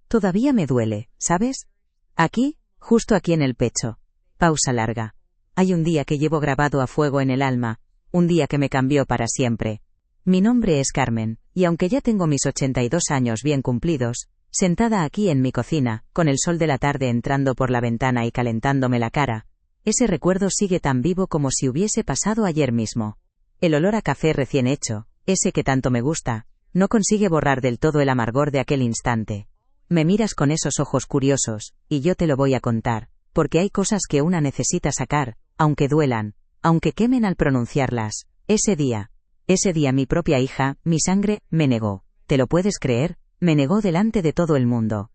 Todavía me duele, ¿sabes? Aquí, justo aquí en el pecho. Pausa larga. Hay un día que llevo grabado a fuego en el alma, un día que me cambió para siempre. Mi nombre es Carmen, y aunque ya tengo mis 82 años bien cumplidos, sentada aquí en mi cocina, con el sol de la tarde entrando por la ventana y calentándome la cara, ese recuerdo sigue tan vivo como si hubiese pasado ayer mismo. El olor a café recién hecho, ese que tanto me gusta, no consigue borrar del todo el amargor de aquel instante. Me miras con esos ojos curiosos, y yo te lo voy a contar, porque hay cosas que una necesita sacar, aunque duelan, aunque quemen al pronunciarlas. Ese día mi propia hija, mi sangre, me negó. ¿Te lo puedes creer? Me negó delante de todo el mundo.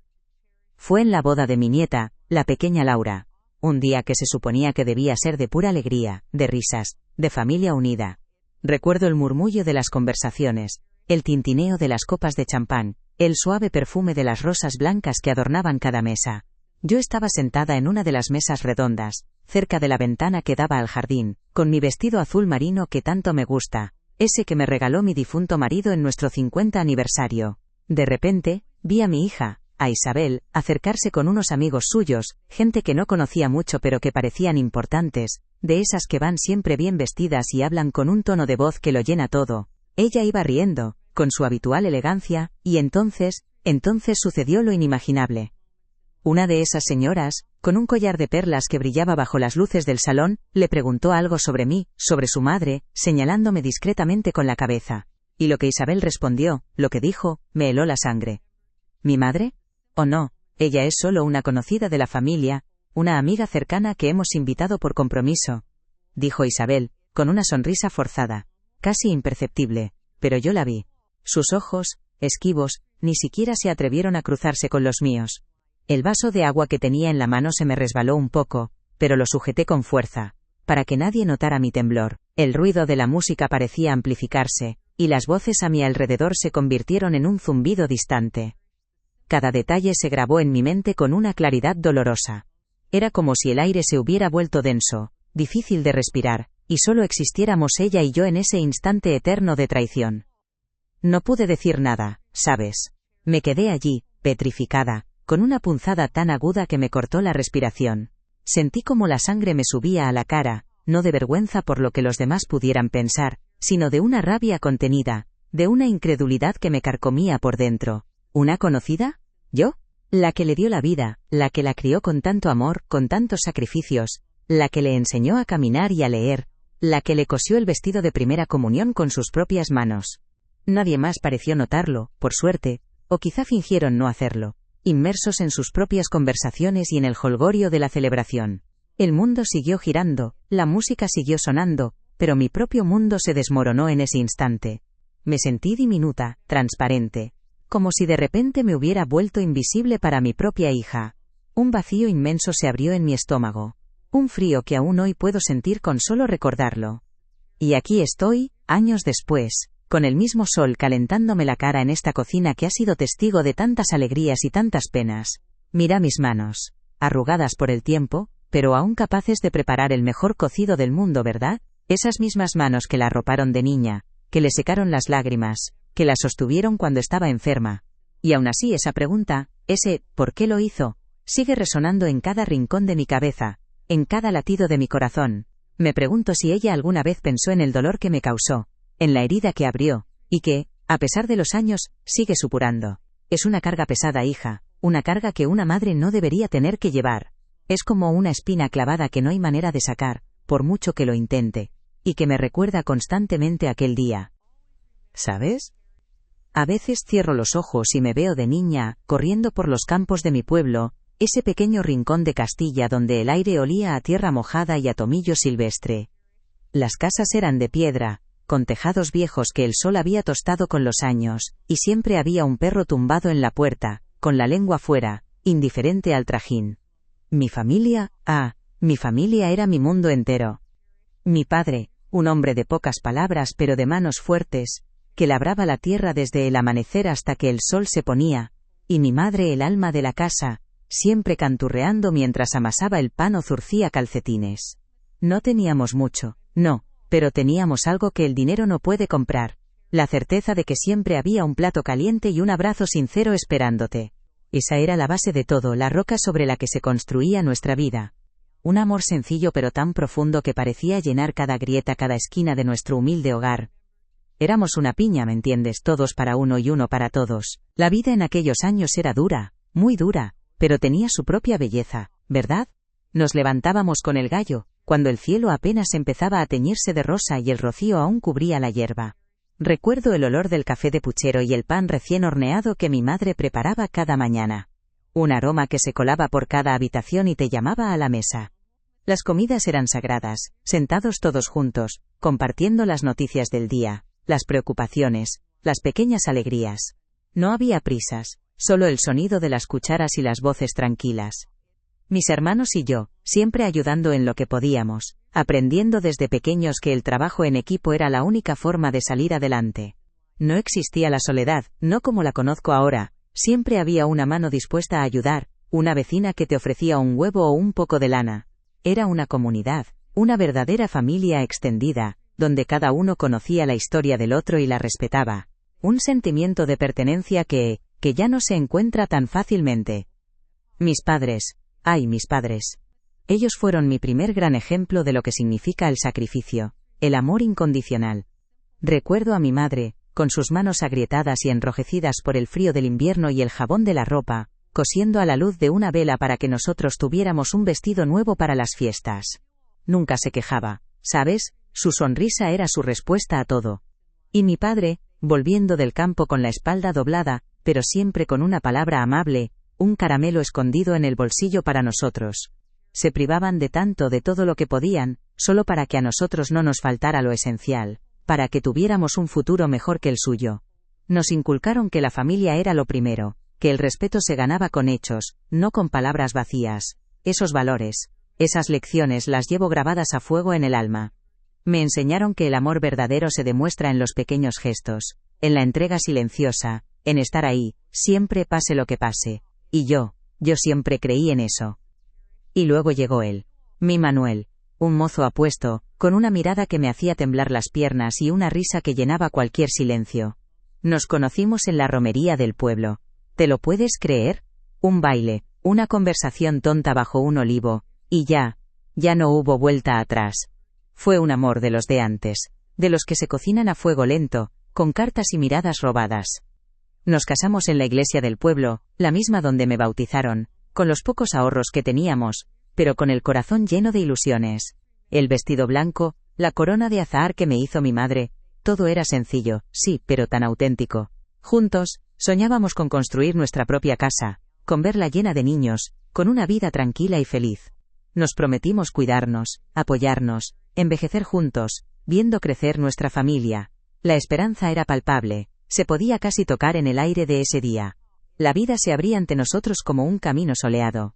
Fue en la boda de mi nieta, la pequeña Laura. Un día que se suponía que debía ser de pura alegría, de risas, de familia unida. Recuerdo el murmullo de las conversaciones, el tintineo de las copas de champán, el suave perfume de las rosas blancas que adornaban cada mesa. Yo estaba sentada en una de las mesas redondas, cerca de la ventana que daba al jardín, con mi vestido azul marino que tanto me gusta, ese que me regaló mi difunto marido en nuestro 50 aniversario. De repente, vi a mi hija, a Isabel, acercarse con unos amigos suyos, gente que no conocía mucho pero que parecían importantes, de esas que van siempre bien vestidas y hablan con un tono de voz que lo llena todo. Ella iba riendo, con su habitual elegancia, y entonces sucedió lo inimaginable. Una de esas señoras, con un collar de perlas que brillaba bajo las luces del salón, le preguntó algo sobre mí, sobre su madre, señalándome discretamente con la cabeza. Y lo que Isabel respondió, lo que dijo, me heló la sangre. ¿Mi madre? ¿O no? Ella es solo una conocida de la familia, una amiga cercana que hemos invitado por compromiso, dijo Isabel, con una sonrisa forzada, casi imperceptible, pero yo la vi. Sus ojos, esquivos, ni siquiera se atrevieron a cruzarse con los míos. El vaso de agua que tenía en la mano se me resbaló un poco, pero lo sujeté con fuerza, para que nadie notara mi temblor. El ruido de la música parecía amplificarse, y las voces a mi alrededor se convirtieron en un zumbido distante. Cada detalle se grabó en mi mente con una claridad dolorosa. Era como si el aire se hubiera vuelto denso, difícil de respirar, y solo existiéramos ella y yo en ese instante eterno de traición. No pude decir nada, ¿sabes? Me quedé allí, petrificada, con una punzada tan aguda que me cortó la respiración. Sentí como la sangre me subía a la cara, no de vergüenza por lo que los demás pudieran pensar, sino de una rabia contenida, de una incredulidad que me carcomía por dentro. ¿Una conocida? ¿Yo? La que le dio la vida, la que la crió con tanto amor, con tantos sacrificios, la que le enseñó a caminar y a leer, la que le cosió el vestido de primera comunión con sus propias manos. Nadie más pareció notarlo, por suerte, o quizá fingieron no hacerlo, inmersos en sus propias conversaciones y en el jolgorio de la celebración. El mundo siguió girando, la música siguió sonando, pero mi propio mundo se desmoronó en ese instante. Me sentí diminuta, transparente, como si de repente me hubiera vuelto invisible para mi propia hija. Un vacío inmenso se abrió en mi estómago, un frío que aún hoy puedo sentir con solo recordarlo. Y aquí estoy, años después, con el mismo sol calentándome la cara en esta cocina que ha sido testigo de tantas alegrías y tantas penas. Mira mis manos, arrugadas por el tiempo, pero aún capaces de preparar el mejor cocido del mundo, ¿verdad? Esas mismas manos que la arroparon de niña, que le secaron las lágrimas, que la sostuvieron cuando estaba enferma. Y aún así esa pregunta, ese ¿por qué lo hizo?, sigue resonando en cada rincón de mi cabeza, en cada latido de mi corazón. Me pregunto si ella alguna vez pensó en el dolor que me causó, en la herida que abrió, y que, a pesar de los años, sigue supurando. Es una carga pesada, hija, una carga que una madre no debería tener que llevar. Es como una espina clavada que no hay manera de sacar, por mucho que lo intente, y que me recuerda constantemente aquel día. ¿Sabes? A veces cierro los ojos y me veo de niña, corriendo por los campos de mi pueblo, ese pequeño rincón de Castilla donde el aire olía a tierra mojada y a tomillo silvestre. Las casas eran de piedra, con tejados viejos que el sol había tostado con los años, y siempre había un perro tumbado en la puerta, con la lengua fuera, indiferente al trajín. Mi familia era mi mundo entero. Mi padre, un hombre de pocas palabras pero de manos fuertes, que labraba la tierra desde el amanecer hasta que el sol se ponía, y mi madre el alma de la casa, siempre canturreando mientras amasaba el pan o zurcía calcetines. No teníamos mucho, no, pero teníamos algo que el dinero no puede comprar, la certeza de que siempre había un plato caliente y un abrazo sincero esperándote. Esa era la base de todo, la roca sobre la que se construía nuestra vida. Un amor sencillo pero tan profundo que parecía llenar cada grieta, cada esquina de nuestro humilde hogar. Éramos una piña, ¿me entiendes? Todos para uno y uno para todos. La vida en aquellos años era dura, muy dura, pero tenía su propia belleza, ¿verdad? Nos levantábamos con el gallo, cuando el cielo apenas empezaba a teñirse de rosa y el rocío aún cubría la hierba. Recuerdo el olor del café de puchero y el pan recién horneado que mi madre preparaba cada mañana. Un aroma que se colaba por cada habitación y te llamaba a la mesa. Las comidas eran sagradas, sentados todos juntos, compartiendo las noticias del día, las preocupaciones, las pequeñas alegrías. No había prisas, solo el sonido de las cucharas y las voces tranquilas. Mis hermanos y yo, siempre ayudando en lo que podíamos, aprendiendo desde pequeños que el trabajo en equipo era la única forma de salir adelante. No existía la soledad, no como la conozco ahora, siempre había una mano dispuesta a ayudar, una vecina que te ofrecía un huevo o un poco de lana. Era una comunidad, una verdadera familia extendida, donde cada uno conocía la historia del otro y la respetaba. Un sentimiento de pertenencia que ya no se encuentra tan fácilmente. Mis padres. ¡Ay, mis padres! Ellos fueron mi primer gran ejemplo de lo que significa el sacrificio, el amor incondicional. Recuerdo a mi madre, con sus manos agrietadas y enrojecidas por el frío del invierno y el jabón de la ropa, cosiendo a la luz de una vela para que nosotros tuviéramos un vestido nuevo para las fiestas. Nunca se quejaba, ¿sabes? Su sonrisa era su respuesta a todo. Y mi padre, volviendo del campo con la espalda doblada, pero siempre con una palabra amable, un caramelo escondido en el bolsillo para nosotros. Se privaban de tanto, de todo lo que podían, solo para que a nosotros no nos faltara lo esencial, para que tuviéramos un futuro mejor que el suyo. Nos inculcaron que la familia era lo primero, que el respeto se ganaba con hechos, no con palabras vacías. Esos valores, esas lecciones las llevo grabadas a fuego en el alma. Me enseñaron que el amor verdadero se demuestra en los pequeños gestos, en la entrega silenciosa, en estar ahí, siempre pase lo que pase. Y yo siempre creí en eso. Y luego llegó él, mi Manuel, un mozo apuesto, con una mirada que me hacía temblar las piernas y una risa que llenaba cualquier silencio. Nos conocimos en la romería del pueblo. ¿Te lo puedes creer? Un baile, una conversación tonta bajo un olivo, y ya no hubo vuelta atrás. Fue un amor de los de antes, de los que se cocinan a fuego lento, con cartas y miradas robadas. Nos casamos en la iglesia del pueblo, la misma donde me bautizaron, con los pocos ahorros que teníamos, pero con el corazón lleno de ilusiones. El vestido blanco, la corona de azahar que me hizo mi madre, todo era sencillo, sí, pero tan auténtico. Juntos, soñábamos con construir nuestra propia casa, con verla llena de niños, con una vida tranquila y feliz. Nos prometimos cuidarnos, apoyarnos, envejecer juntos, viendo crecer nuestra familia. La esperanza era palpable. Se podía casi tocar en el aire de ese día. La vida se abría ante nosotros como un camino soleado.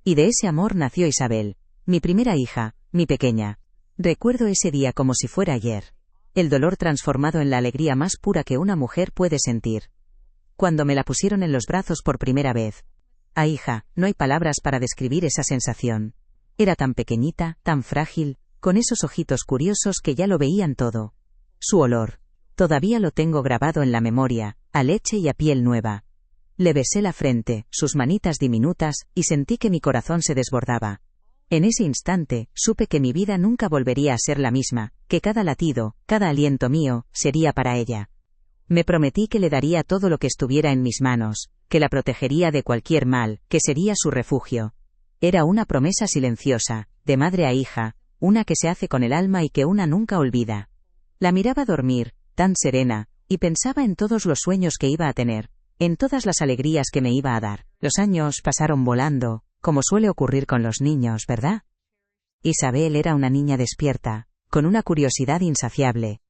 Y de ese amor nació Isabel, mi primera hija, mi pequeña. Recuerdo ese día como si fuera ayer. El dolor transformado en la alegría más pura que una mujer puede sentir. Cuando me la pusieron en los brazos por primera vez. Ah, hija, no hay palabras para describir esa sensación. Era tan pequeñita, tan frágil, con esos ojitos curiosos que ya lo veían todo. Su olor. Todavía lo tengo grabado en la memoria, a leche y a piel nueva. Le besé la frente, sus manitas diminutas, y sentí que mi corazón se desbordaba. En ese instante, supe que mi vida nunca volvería a ser la misma, que cada latido, cada aliento mío, sería para ella. Me prometí que le daría todo lo que estuviera en mis manos, que la protegería de cualquier mal, que sería su refugio. Era una promesa silenciosa, de madre a hija, una que se hace con el alma y que una nunca olvida. La miraba dormir, tan serena, y pensaba en todos los sueños que iba a tener, en todas las alegrías que me iba a dar. Los años pasaron volando, como suele ocurrir con los niños, ¿verdad? Isabel era una niña despierta, con una curiosidad insaciable.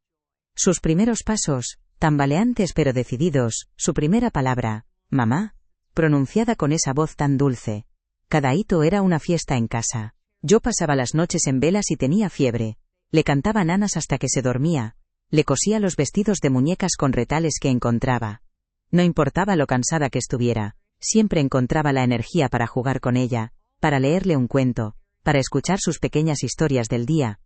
Sus primeros pasos, tambaleantes pero decididos, su primera palabra, mamá, pronunciada con esa voz tan dulce. Cada hito era una fiesta en casa. Yo pasaba las noches en velas y tenía fiebre. Le cantaba nanas hasta que se dormía. Le cosía los vestidos de muñecas con retales que encontraba. No importaba lo cansada que estuviera, siempre encontraba la energía para jugar con ella, para leerle un cuento, para escuchar sus pequeñas historias del día.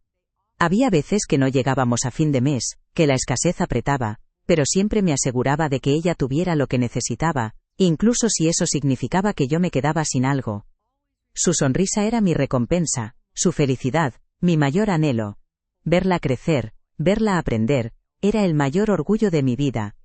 Había veces que no llegábamos a fin de mes, que la escasez apretaba, pero siempre me aseguraba de que ella tuviera lo que necesitaba, incluso si eso significaba que yo me quedaba sin algo. Su sonrisa era mi recompensa, su felicidad, mi mayor anhelo. Verla crecer, verla aprender, era el mayor orgullo de mi vida.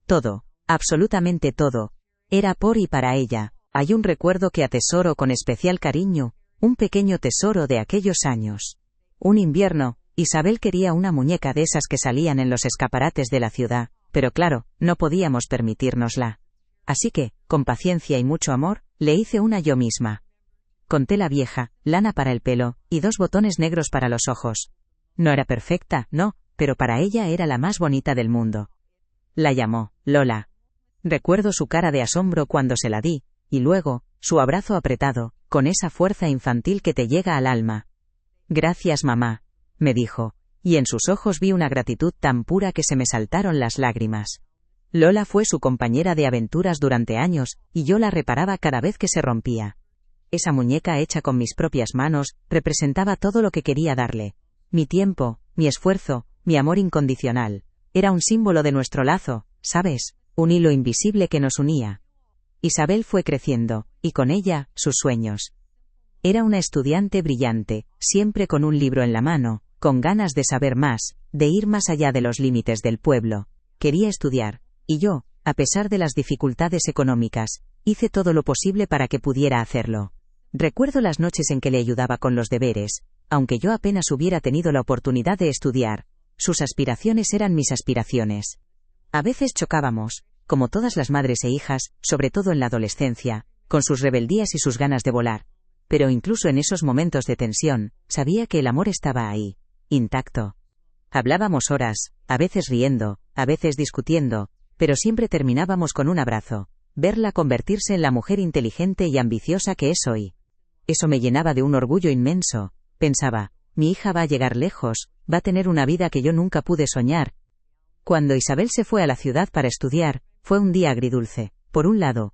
Todo, absolutamente todo, era por y para ella. Hay un recuerdo que atesoro con especial cariño, un pequeño tesoro de aquellos años. Un invierno, Isabel quería una muñeca de esas que salían en los escaparates de la ciudad, pero claro, no podíamos permitírnosla. Así que, con paciencia y mucho amor, le hice una yo misma. Con tela vieja, lana para el pelo, y 2 botones negros para los ojos. No era perfecta, no, pero para ella era la más bonita del mundo. La llamó Lola. Recuerdo su cara de asombro cuando se la di, y luego, su abrazo apretado, con esa fuerza infantil que te llega al alma. Gracias, mamá, me dijo, y en sus ojos vi una gratitud tan pura que se me saltaron las lágrimas. Lola fue su compañera de aventuras durante años, y yo la reparaba cada vez que se rompía. Esa muñeca hecha con mis propias manos, representaba todo lo que quería darle. Mi tiempo, mi esfuerzo, mi amor incondicional. Era un símbolo de nuestro lazo, ¿sabes? Un hilo invisible que nos unía. Isabel fue creciendo, y con ella, sus sueños. Era una estudiante brillante, siempre con un libro en la mano, con ganas de saber más, de ir más allá de los límites del pueblo. Quería estudiar, y yo, a pesar de las dificultades económicas, hice todo lo posible para que pudiera hacerlo. Recuerdo las noches en que le ayudaba con los deberes, aunque yo apenas hubiera tenido la oportunidad de estudiar. Sus aspiraciones eran mis aspiraciones. A veces chocábamos, como todas las madres e hijas, sobre todo en la adolescencia, con sus rebeldías y sus ganas de volar. Pero incluso en esos momentos de tensión, sabía que el amor estaba ahí, intacto. Hablábamos horas, a veces riendo, a veces discutiendo, pero siempre terminábamos con un abrazo. Verla convertirse en la mujer inteligente y ambiciosa que es hoy. Eso me llenaba de un orgullo inmenso. Pensaba, mi hija va a llegar lejos, va a tener una vida que yo nunca pude soñar. Cuando Isabel se fue a la ciudad para estudiar, fue un día agridulce. Por un lado,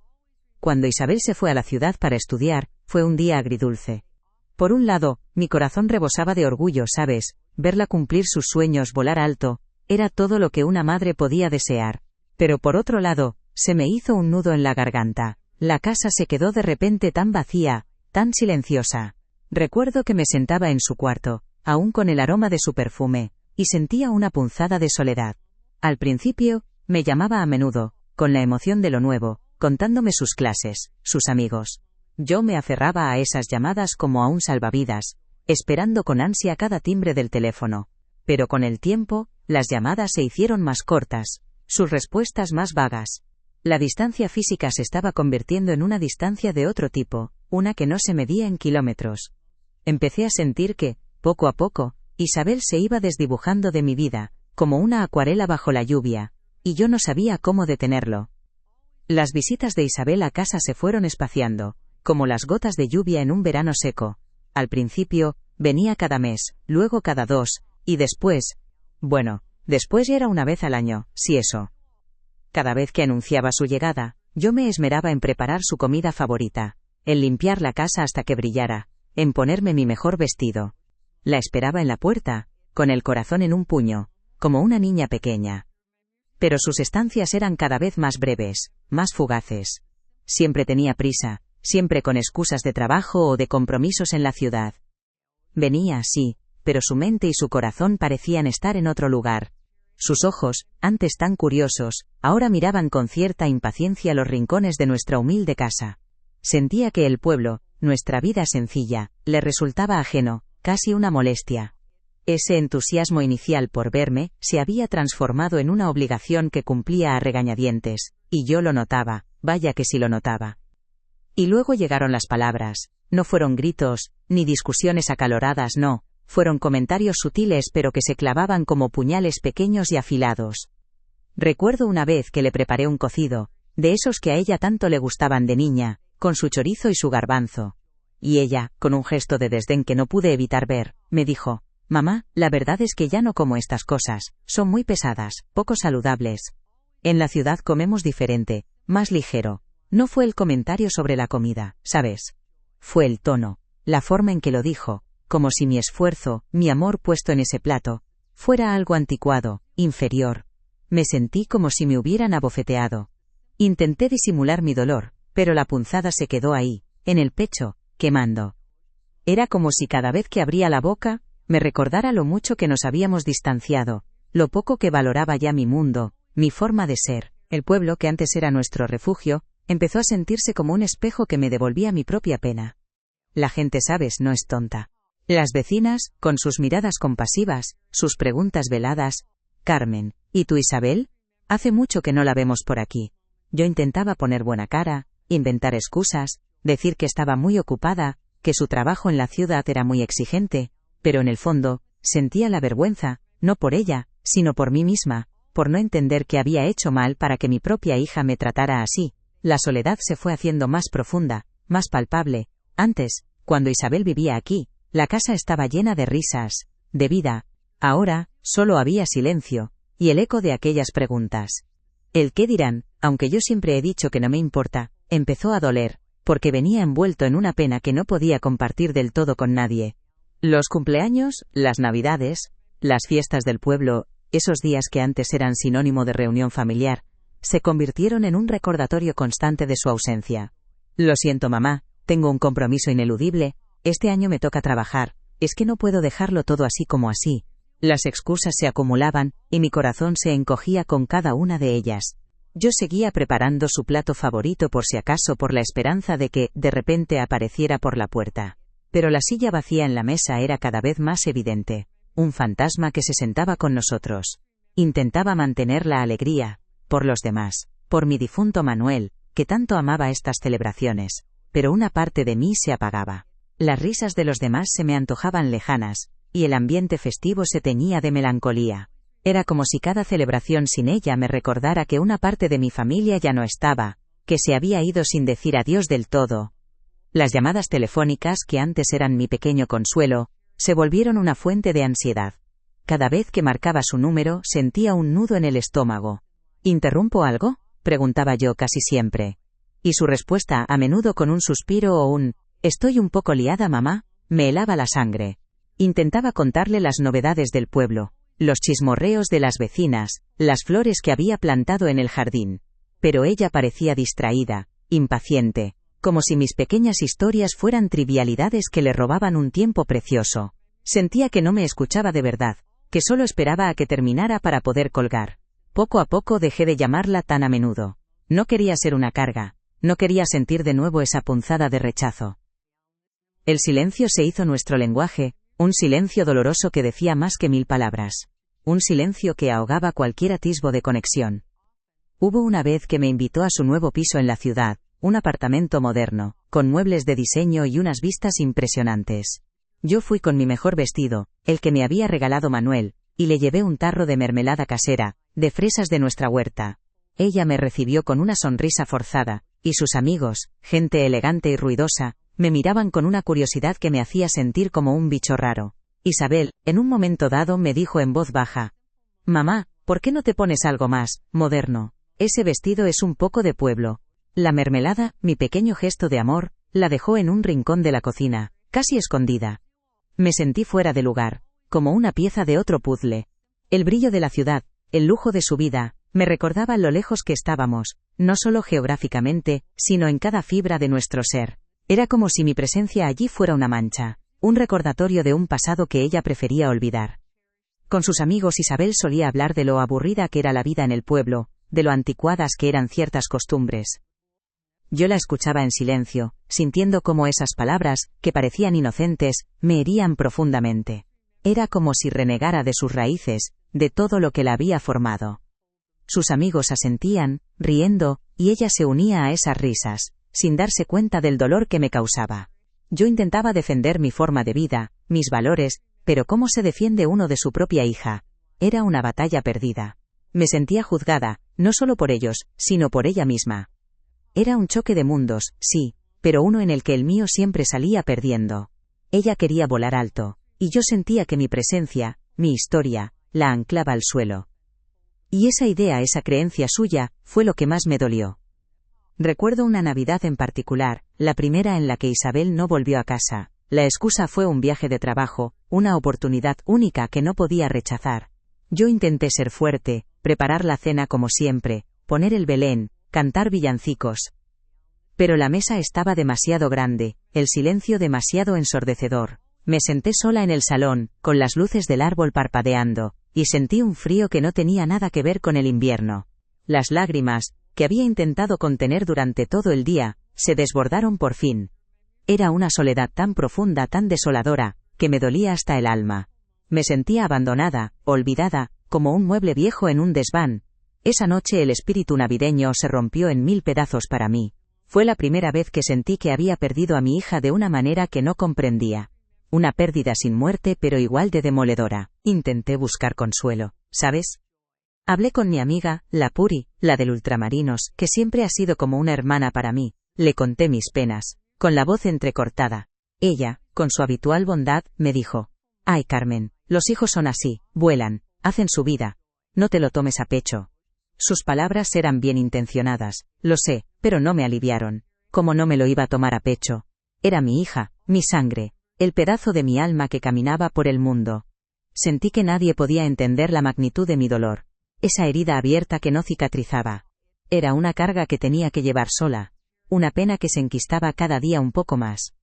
Por un lado, mi corazón rebosaba de orgullo, ¿sabes? Verla cumplir sus sueños, volar alto, era todo lo que una madre podía desear. Pero por otro lado, se me hizo un nudo en la garganta. La casa se quedó de repente tan vacía, tan silenciosa. Recuerdo que me sentaba en su cuarto, aún con el aroma de su perfume, y sentía una punzada de soledad. Al principio, me llamaba a menudo, con la emoción de lo nuevo, contándome sus clases, sus amigos. Yo me aferraba a esas llamadas como a un salvavidas, esperando con ansia cada timbre del teléfono. Pero con el tiempo, las llamadas se hicieron más cortas, sus respuestas más vagas. La distancia física se estaba convirtiendo en una distancia de otro tipo, una que no se medía en kilómetros. Empecé a sentir que, poco a poco, Isabel se iba desdibujando de mi vida, como una acuarela bajo la lluvia, y yo no sabía cómo detenerlo. Las visitas de Isabel a casa se fueron espaciando, como las gotas de lluvia en un verano seco. Al principio, venía cada mes, luego cada 2, y después ya era una vez al año, si eso. Cada vez que anunciaba su llegada, yo me esmeraba en preparar su comida favorita, en limpiar la casa hasta que brillara, en ponerme mi mejor vestido. La esperaba en la puerta, con el corazón en un puño, como una niña pequeña. Pero sus estancias eran cada vez más breves, más fugaces. Siempre tenía prisa, siempre con excusas de trabajo o de compromisos en la ciudad. Venía, sí, pero su mente y su corazón parecían estar en otro lugar. Sus ojos, antes tan curiosos, ahora miraban con cierta impaciencia los rincones de nuestra humilde casa. Sentía que el pueblo, nuestra vida sencilla, le resultaba ajeno, casi una molestia. Ese entusiasmo inicial por verme se había transformado en una obligación que cumplía a regañadientes, y yo lo notaba, vaya que sí lo notaba. Y luego llegaron las palabras. No fueron gritos, ni discusiones acaloradas, no. Fueron comentarios sutiles pero que se clavaban como puñales pequeños y afilados. Recuerdo una vez que le preparé un cocido, de esos que a ella tanto le gustaban de niña, con su chorizo y su garbanzo. Y ella, con un gesto de desdén que no pude evitar ver, me dijo: «Mamá, la verdad es que ya no como estas cosas, son muy pesadas, poco saludables. En la ciudad comemos diferente, más ligero». No fue el comentario sobre la comida, ¿sabes? Fue el tono, la forma en que lo dijo, como si mi esfuerzo, mi amor puesto en ese plato, fuera algo anticuado, inferior. Me sentí como si me hubieran abofeteado. Intenté disimular mi dolor, pero la punzada se quedó ahí, en el pecho, quemando. Era como si cada vez que abría la boca, me recordara lo mucho que nos habíamos distanciado, lo poco que valoraba ya mi mundo, mi forma de ser. El pueblo, que antes era nuestro refugio, empezó a sentirse como un espejo que me devolvía mi propia pena. La gente, sabes, no es tonta. Las vecinas, con sus miradas compasivas, sus preguntas veladas. Carmen, ¿y tú, Isabel? Hace mucho que no la vemos por aquí. Yo intentaba poner buena cara, inventar excusas, decir que estaba muy ocupada, que su trabajo en la ciudad era muy exigente, pero en el fondo, sentía la vergüenza, no por ella, sino por mí misma, por no entender que había hecho mal para que mi propia hija me tratara así. La soledad se fue haciendo más profunda, más palpable. Antes, cuando Isabel vivía aquí, la casa estaba llena de risas, de vida. Ahora, solo había silencio, y el eco de aquellas preguntas. El qué dirán, aunque yo siempre he dicho que no me importa, empezó a doler, porque venía envuelto en una pena que no podía compartir del todo con nadie. Los cumpleaños, las navidades, las fiestas del pueblo, esos días que antes eran sinónimo de reunión familiar, se convirtieron en un recordatorio constante de su ausencia. Lo siento, mamá, tengo un compromiso ineludible, este año me toca trabajar, es que no puedo dejarlo todo así como así. Las excusas se acumulaban, y mi corazón se encogía con cada una de ellas. Yo seguía preparando su plato favorito por si acaso, por la esperanza de que, de repente, apareciera por la puerta. Pero la silla vacía en la mesa era cada vez más evidente. Un fantasma que se sentaba con nosotros. Intentaba mantener la alegría, por los demás, por mi difunto Manuel, que tanto amaba estas celebraciones, pero una parte de mí se apagaba. Las risas de los demás se me antojaban lejanas, y el ambiente festivo se teñía de melancolía. Era como si cada celebración sin ella me recordara que una parte de mi familia ya no estaba, que se había ido sin decir adiós del todo. Las llamadas telefónicas, que antes eran mi pequeño consuelo, se volvieron una fuente de ansiedad. Cada vez que marcaba su número, sentía un nudo en el estómago. ¿Interrumpo algo?, preguntaba yo casi siempre. Y su respuesta, a menudo con un suspiro o un «estoy un poco liada, mamá», me helaba la sangre. Intentaba contarle las novedades del pueblo, los chismorreos de las vecinas, las flores que había plantado en el jardín. Pero ella parecía distraída, impaciente, como si mis pequeñas historias fueran trivialidades que le robaban un tiempo precioso. Sentía que no me escuchaba de verdad, que solo esperaba a que terminara para poder colgar. Poco a poco dejé de llamarla tan a menudo. No quería ser una carga, no quería sentir de nuevo esa punzada de rechazo. El silencio se hizo nuestro lenguaje, un silencio doloroso que decía más que 1000 palabras. Un silencio que ahogaba cualquier atisbo de conexión. Hubo una vez que me invitó a su nuevo piso en la ciudad, un apartamento moderno, con muebles de diseño y unas vistas impresionantes. Yo fui con mi mejor vestido, el que me había regalado Manuel, y le llevé un tarro de mermelada casera, de fresas de nuestra huerta. Ella me recibió con una sonrisa forzada, y sus amigos, gente elegante y ruidosa, me miraban con una curiosidad que me hacía sentir como un bicho raro. Isabel, en un momento dado, me dijo en voz baja: «Mamá, ¿por qué no te pones algo más moderno? Ese vestido es un poco de pueblo». La mermelada, mi pequeño gesto de amor, la dejó en un rincón de la cocina, casi escondida. Me sentí fuera de lugar, como una pieza de otro puzzle. El brillo de la ciudad, el lujo de su vida, me recordaba lo lejos que estábamos, no solo geográficamente, sino en cada fibra de nuestro ser. Era como si mi presencia allí fuera una mancha, un recordatorio de un pasado que ella prefería olvidar. Con sus amigos Isabel solía hablar de lo aburrida que era la vida en el pueblo, de lo anticuadas que eran ciertas costumbres. Yo la escuchaba en silencio, sintiendo cómo esas palabras, que parecían inocentes, me herían profundamente. Era como si renegara de sus raíces, de todo lo que la había formado. Sus amigos asentían, riendo, y ella se unía a esas risas, sin darse cuenta del dolor que me causaba. Yo intentaba defender mi forma de vida, mis valores, pero ¿cómo se defiende uno de su propia hija? Era una batalla perdida. Me sentía juzgada, no solo por ellos, sino por ella misma. Era un choque de mundos, sí, pero uno en el que el mío siempre salía perdiendo. Ella quería volar alto, y yo sentía que mi presencia, mi historia, la anclaba al suelo. Y esa idea, esa creencia suya, fue lo que más me dolió. Recuerdo una Navidad en particular, la primera en la que Isabel no volvió a casa. La excusa fue un viaje de trabajo, una oportunidad única que no podía rechazar. Yo intenté ser fuerte, preparar la cena como siempre, poner el Belén, cantar villancicos. Pero la mesa estaba demasiado grande, el silencio demasiado ensordecedor. Me senté sola en el salón, con las luces del árbol parpadeando, y sentí un frío que no tenía nada que ver con el invierno. Las lágrimas, que había intentado contener durante todo el día, se desbordaron por fin. Era una soledad tan profunda, tan desoladora, que me dolía hasta el alma. Me sentía abandonada, olvidada, como un mueble viejo en un desván. Esa noche el espíritu navideño se rompió en 1000 pedazos para mí. Fue la primera vez que sentí que había perdido a mi hija de una manera que no comprendía. Una pérdida sin muerte pero igual de demoledora. Intenté buscar consuelo, ¿sabes? Hablé con mi amiga, la Puri, la del Ultramarinos, que siempre ha sido como una hermana para mí. Le conté mis penas, con la voz entrecortada. Ella, con su habitual bondad, me dijo: «Ay, Carmen, los hijos son así, vuelan, hacen su vida. No te lo tomes a pecho». Sus palabras eran bien intencionadas, lo sé, pero no me aliviaron. ¿Cómo no me lo iba a tomar a pecho? Era mi hija, mi sangre, el pedazo de mi alma que caminaba por el mundo. Sentí que nadie podía entender la magnitud de mi dolor. Esa herida abierta que no cicatrizaba. Era una carga que tenía que llevar sola. Una pena que se enquistaba cada día un poco más.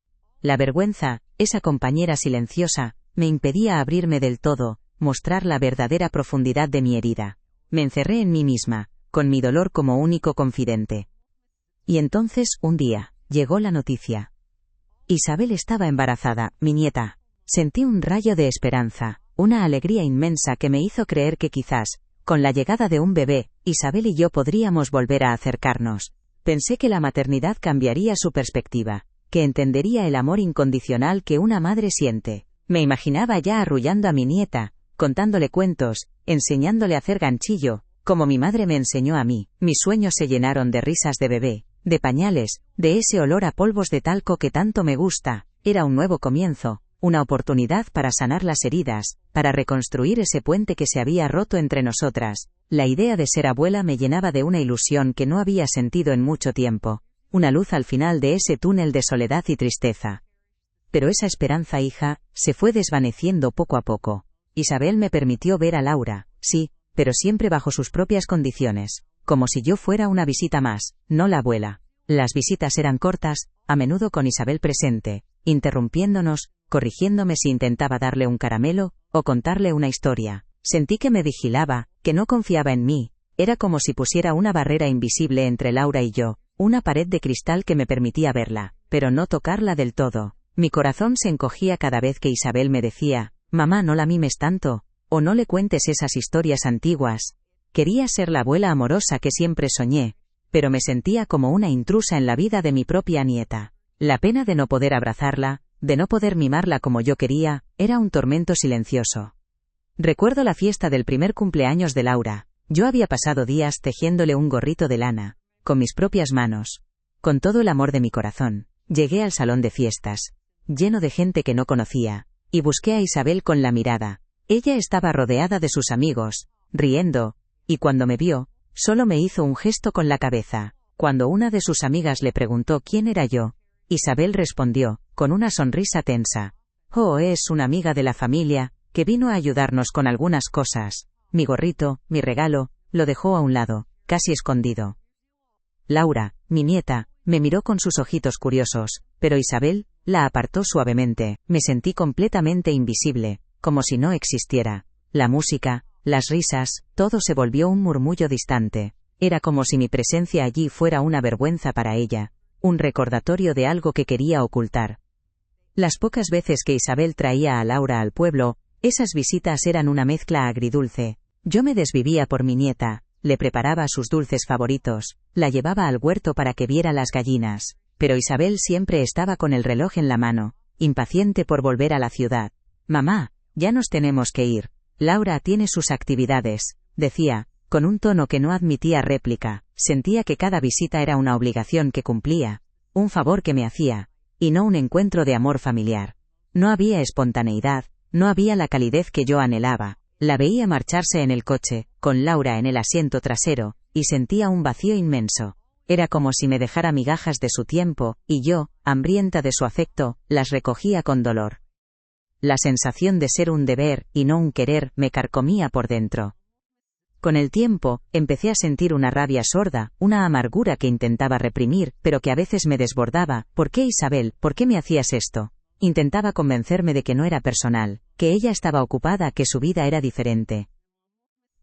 La vergüenza, esa compañera silenciosa, me impedía abrirme del todo, mostrar la verdadera profundidad de mi herida. Me encerré en mí misma, con mi dolor como único confidente. Y entonces, un día, llegó la noticia. Isabel estaba embarazada, mi nieta. Sentí un rayo de esperanza, una alegría inmensa que me hizo creer que quizás, con la llegada de un bebé, Isabel y yo podríamos volver a acercarnos. Pensé que la maternidad cambiaría su perspectiva, que entendería el amor incondicional que una madre siente. Me imaginaba ya arrullando a mi nieta, contándole cuentos, enseñándole a hacer ganchillo, como mi madre me enseñó a mí. Mis sueños se llenaron de risas de bebé, de pañales, de ese olor a polvos de talco que tanto me gusta. Era un nuevo comienzo, una oportunidad para sanar las heridas, para reconstruir ese puente que se había roto entre nosotras. La idea de ser abuela me llenaba de una ilusión que no había sentido en mucho tiempo, una luz al final de ese túnel de soledad y tristeza. Pero esa esperanza, hija, se fue desvaneciendo poco a poco. Isabel me permitió ver a Laura, sí, pero siempre bajo sus propias condiciones, como si yo fuera una visita más, no la abuela. Las visitas eran cortas, a menudo con Isabel presente, interrumpiéndonos, corrigiéndome si intentaba darle un caramelo, o contarle una historia. Sentí que me vigilaba, que no confiaba en mí. Era como si pusiera una barrera invisible entre Laura y yo, una pared de cristal que me permitía verla, pero no tocarla del todo. Mi corazón se encogía cada vez que Isabel me decía: «Mamá, no la mimes tanto, o no le cuentes esas historias antiguas». Quería ser la abuela amorosa que siempre soñé, pero me sentía como una intrusa en la vida de mi propia nieta. La pena de no poder abrazarla, de no poder mimarla como yo quería, era un tormento silencioso. Recuerdo la fiesta del primer cumpleaños de Laura. Yo había pasado días tejiéndole un gorrito de lana, con mis propias manos. Con todo el amor de mi corazón, llegué al salón de fiestas, lleno de gente que no conocía, y busqué a Isabel con la mirada. Ella estaba rodeada de sus amigos, riendo, y cuando me vio, solo me hizo un gesto con la cabeza. Cuando una de sus amigas le preguntó quién era yo, Isabel respondió, con una sonrisa tensa: «Oh, es una amiga de la familia, que vino a ayudarnos con algunas cosas». Mi gorrito, mi regalo, lo dejó a un lado, casi escondido. Laura, mi nieta, me miró con sus ojitos curiosos, pero Isabel la apartó suavemente. Me sentí completamente invisible, como si no existiera. La música, las risas, todo se volvió un murmullo distante. Era como si mi presencia allí fuera una vergüenza para ella, un recordatorio de algo que quería ocultar. Las pocas veces que Isabel traía a Laura al pueblo, esas visitas eran una mezcla agridulce. Yo me desvivía por mi nieta, le preparaba sus dulces favoritos, la llevaba al huerto para que viera las gallinas, pero Isabel siempre estaba con el reloj en la mano, impaciente por volver a la ciudad. «Mamá, ya nos tenemos que ir. Laura tiene sus actividades», decía, con un tono que no admitía réplica. Sentía que cada visita era una obligación que cumplía, un favor que me hacía, y no un encuentro de amor familiar. No había espontaneidad, no había la calidez que yo anhelaba. La veía marcharse en el coche, con Laura en el asiento trasero, y sentía un vacío inmenso. Era como si me dejara migajas de su tiempo, y yo, hambrienta de su afecto, las recogía con dolor. La sensación de ser un deber, y no un querer, me carcomía por dentro. Con el tiempo, empecé a sentir una rabia sorda, una amargura que intentaba reprimir, pero que a veces me desbordaba. ¿Por qué, Isabel? ¿Por qué me hacías esto? Intentaba convencerme de que no era personal, que ella estaba ocupada, que su vida era diferente.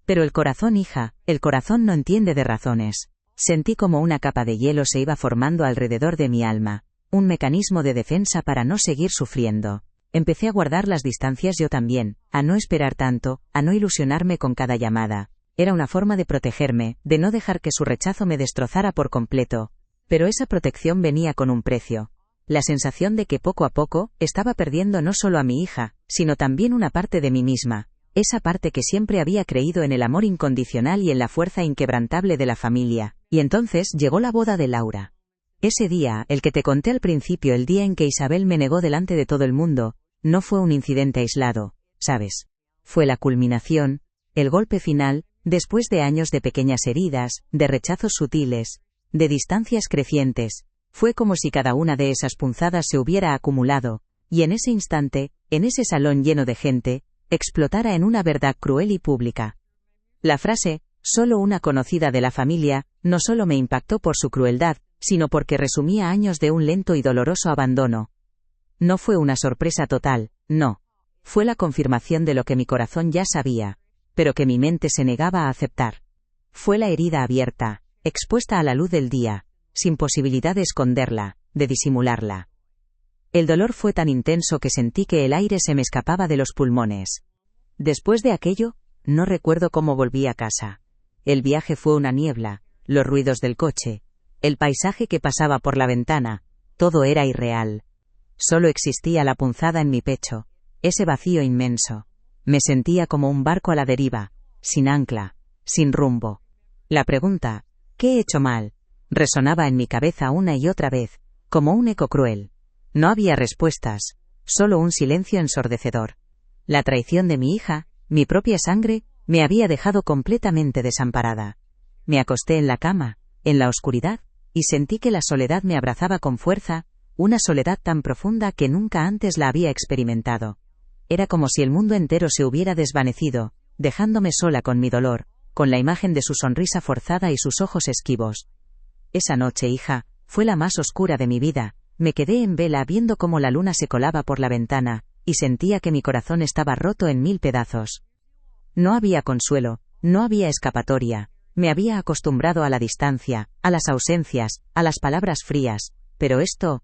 Pero el corazón, hija, el corazón no entiende de razones. Sentí como una capa de hielo se iba formando alrededor de mi alma, un mecanismo de defensa para no seguir sufriendo. Empecé a guardar las distancias yo también, a no esperar tanto, a no ilusionarme con cada llamada. Era una forma de protegerme, de no dejar que su rechazo me destrozara por completo. Pero esa protección venía con un precio. La sensación de que poco a poco, estaba perdiendo no solo a mi hija, sino también una parte de mí misma. Esa parte que siempre había creído en el amor incondicional y en la fuerza inquebrantable de la familia. Y entonces llegó la boda de Laura. Ese día, el que te conté al principio, el día en que Isabel me negó delante de todo el mundo, no fue un incidente aislado, ¿sabes? Fue la culminación, el golpe final, después de años de pequeñas heridas, de rechazos sutiles, de distancias crecientes. Fue como si cada una de esas punzadas se hubiera acumulado, y en ese instante, en ese salón lleno de gente, explotara en una verdad cruel y pública. La frase, solo una conocida de la familia, no solo me impactó por su crueldad, sino porque resumía años de un lento y doloroso abandono. No fue una sorpresa total, no. Fue la confirmación de lo que mi corazón ya sabía, pero que mi mente se negaba a aceptar. Fue la herida abierta, expuesta a la luz del día, sin posibilidad de esconderla, de disimularla. El dolor fue tan intenso que sentí que el aire se me escapaba de los pulmones. Después de aquello, no recuerdo cómo volví a casa. El viaje fue una niebla, los ruidos del coche, el paisaje que pasaba por la ventana, todo era irreal. Solo existía la punzada en mi pecho, ese vacío inmenso. Me sentía como un barco a la deriva, sin ancla, sin rumbo. La pregunta, ¿qué he hecho mal?, resonaba en mi cabeza una y otra vez, como un eco cruel. No había respuestas, solo un silencio ensordecedor. La traición de mi hija, mi propia sangre, me había dejado completamente desamparada. Me acosté en la cama, en la oscuridad, y sentí que la soledad me abrazaba con fuerza, una soledad tan profunda que nunca antes la había experimentado. Era como si el mundo entero se hubiera desvanecido, dejándome sola con mi dolor, con la imagen de su sonrisa forzada y sus ojos esquivos. Esa noche, hija, fue la más oscura de mi vida. Me quedé en vela viendo cómo la luna se colaba por la ventana, y sentía que mi corazón estaba roto en 1000 pedazos. No había consuelo, no había escapatoria. Me había acostumbrado a la distancia, a las ausencias, a las palabras frías, pero esto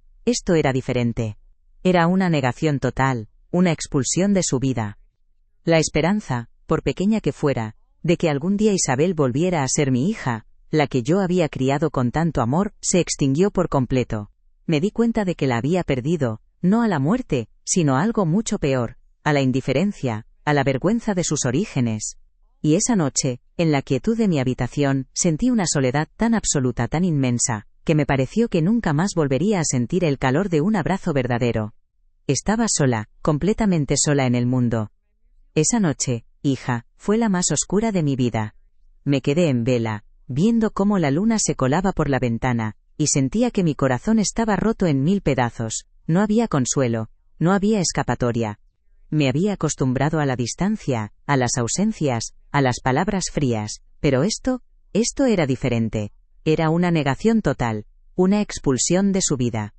era diferente. Era una negación total, una expulsión de su vida. La esperanza, por pequeña que fuera, de que algún día Isabel volviera a ser mi hija, la que yo había criado con tanto amor, se extinguió por completo. Me di cuenta de que la había perdido, no a la muerte, sino a algo mucho peor, a la indiferencia, a la vergüenza de sus orígenes. Y esa noche, en la quietud de mi habitación, sentí una soledad tan absoluta, tan inmensa, que me pareció que nunca más volvería a sentir el calor de un abrazo verdadero. Estaba sola, completamente sola en el mundo. Esa noche, hija, fue la más oscura de mi vida. Me quedé en vela, viendo cómo la luna se colaba por la ventana, y sentía que mi corazón estaba roto en 1000 pedazos. No había consuelo, no había escapatoria. Me había acostumbrado a la distancia, a las ausencias, a las palabras frías, pero esto era diferente. Era una negación total, una expulsión de su vida.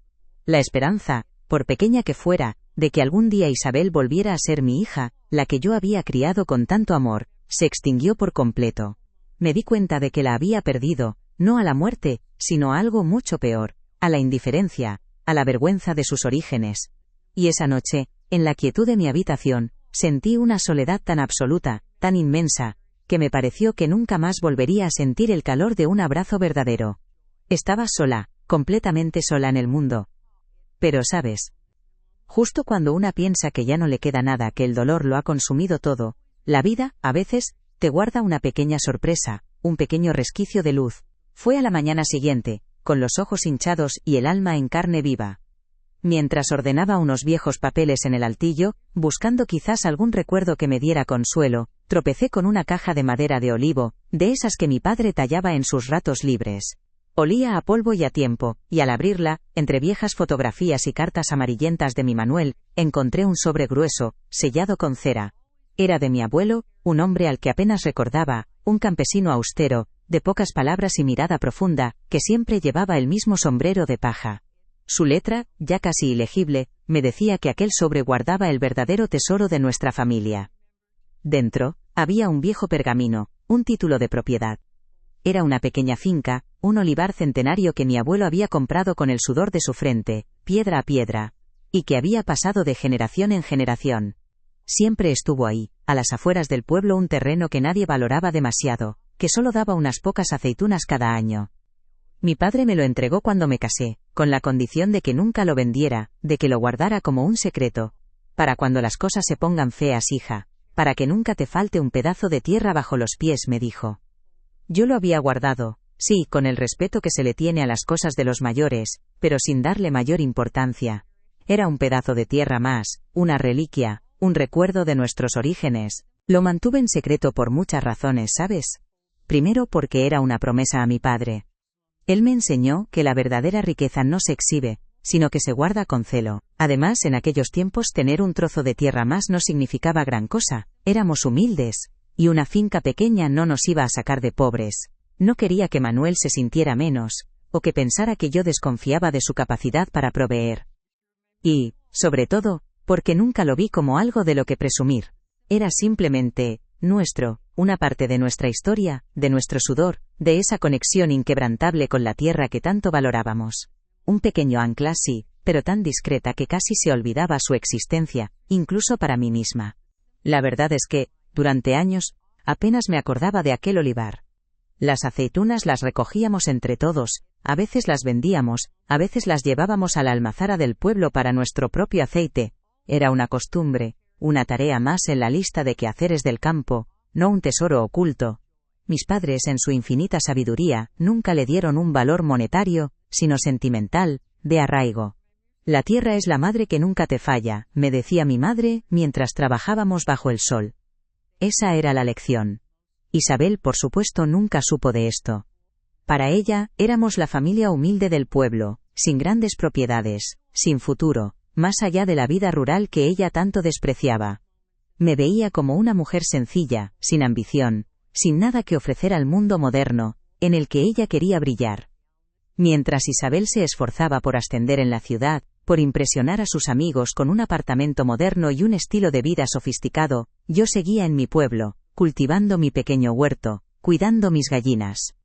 La esperanza, por pequeña que fuera, de que algún día Isabel volviera a ser mi hija, la que yo había criado con tanto amor, se extinguió por completo. Me di cuenta de que la había perdido, no a la muerte, sino a algo mucho peor, a la indiferencia, a la vergüenza de sus orígenes. Y esa noche, en la quietud de mi habitación, sentí una soledad tan absoluta, tan inmensa, que me pareció que nunca más volvería a sentir el calor de un abrazo verdadero. Estaba sola, completamente sola en el mundo. Pero sabes, justo cuando una piensa que ya no le queda nada, que el dolor lo ha consumido todo, la vida, a veces, te guarda una pequeña sorpresa, un pequeño resquicio de luz. Fue a la mañana siguiente, con los ojos hinchados y el alma en carne viva. Mientras ordenaba unos viejos papeles en el altillo, buscando quizás algún recuerdo que me diera consuelo, tropecé con una caja de madera de olivo, de esas que mi padre tallaba en sus ratos libres. Olía a polvo y a tiempo, y al abrirla, entre viejas fotografías y cartas amarillentas de mi Manuel, encontré un sobre grueso, sellado con cera. Era de mi abuelo, un hombre al que apenas recordaba, un campesino austero, de pocas palabras y mirada profunda, que siempre llevaba el mismo sombrero de paja. Su letra, ya casi ilegible, me decía que aquel sobre guardaba el verdadero tesoro de nuestra familia. Dentro, había un viejo pergamino, un título de propiedad. Era una pequeña finca, un olivar centenario que mi abuelo había comprado con el sudor de su frente, piedra a piedra, y que había pasado de generación en generación. Siempre estuvo ahí, a las afueras del pueblo, un terreno que nadie valoraba demasiado, que solo daba unas pocas aceitunas cada año. Mi padre me lo entregó cuando me casé, con la condición de que nunca lo vendiera, de que lo guardara como un secreto. Para cuando las cosas se pongan feas, hija, para que nunca te falte un pedazo de tierra bajo los pies, me dijo. Yo lo había guardado, sí, con el respeto que se le tiene a las cosas de los mayores, pero sin darle mayor importancia. Era un pedazo de tierra más, una reliquia, un recuerdo de nuestros orígenes. Lo mantuve en secreto por muchas razones, ¿sabes? Primero porque era una promesa a mi padre. Él me enseñó que la verdadera riqueza no se exhibe, sino que se guarda con celo. Además, en aquellos tiempos tener un trozo de tierra más no significaba gran cosa, éramos humildes, y una finca pequeña no nos iba a sacar de pobres. No quería que Manuel se sintiera menos, o que pensara que yo desconfiaba de su capacidad para proveer. Y, sobre todo, porque nunca lo vi como algo de lo que presumir. Era simplemente nuestro, una parte de nuestra historia, de nuestro sudor, de esa conexión inquebrantable con la tierra que tanto valorábamos. Un pequeño ancla, sí, pero tan discreta que casi se olvidaba su existencia, incluso para mí misma. La verdad es que, durante años, apenas me acordaba de aquel olivar. Las aceitunas las recogíamos entre todos, a veces las vendíamos, a veces las llevábamos a la almazara del pueblo para nuestro propio aceite. Era una costumbre, una tarea más en la lista de quehaceres del campo, no un tesoro oculto. Mis padres, en su infinita sabiduría, nunca le dieron un valor monetario, sino sentimental, de arraigo. La tierra es la madre que nunca te falla, me decía mi madre, mientras trabajábamos bajo el sol. Esa era la lección. Isabel, por supuesto, nunca supo de esto. Para ella, éramos la familia humilde del pueblo, sin grandes propiedades, sin futuro, más allá de la vida rural que ella tanto despreciaba. Me veía como una mujer sencilla, sin ambición, sin nada que ofrecer al mundo moderno, en el que ella quería brillar. Mientras Isabel se esforzaba por ascender en la ciudad, por impresionar a sus amigos con un apartamento moderno y un estilo de vida sofisticado, yo seguía en mi pueblo, cultivando mi pequeño huerto, cuidando mis gallinas.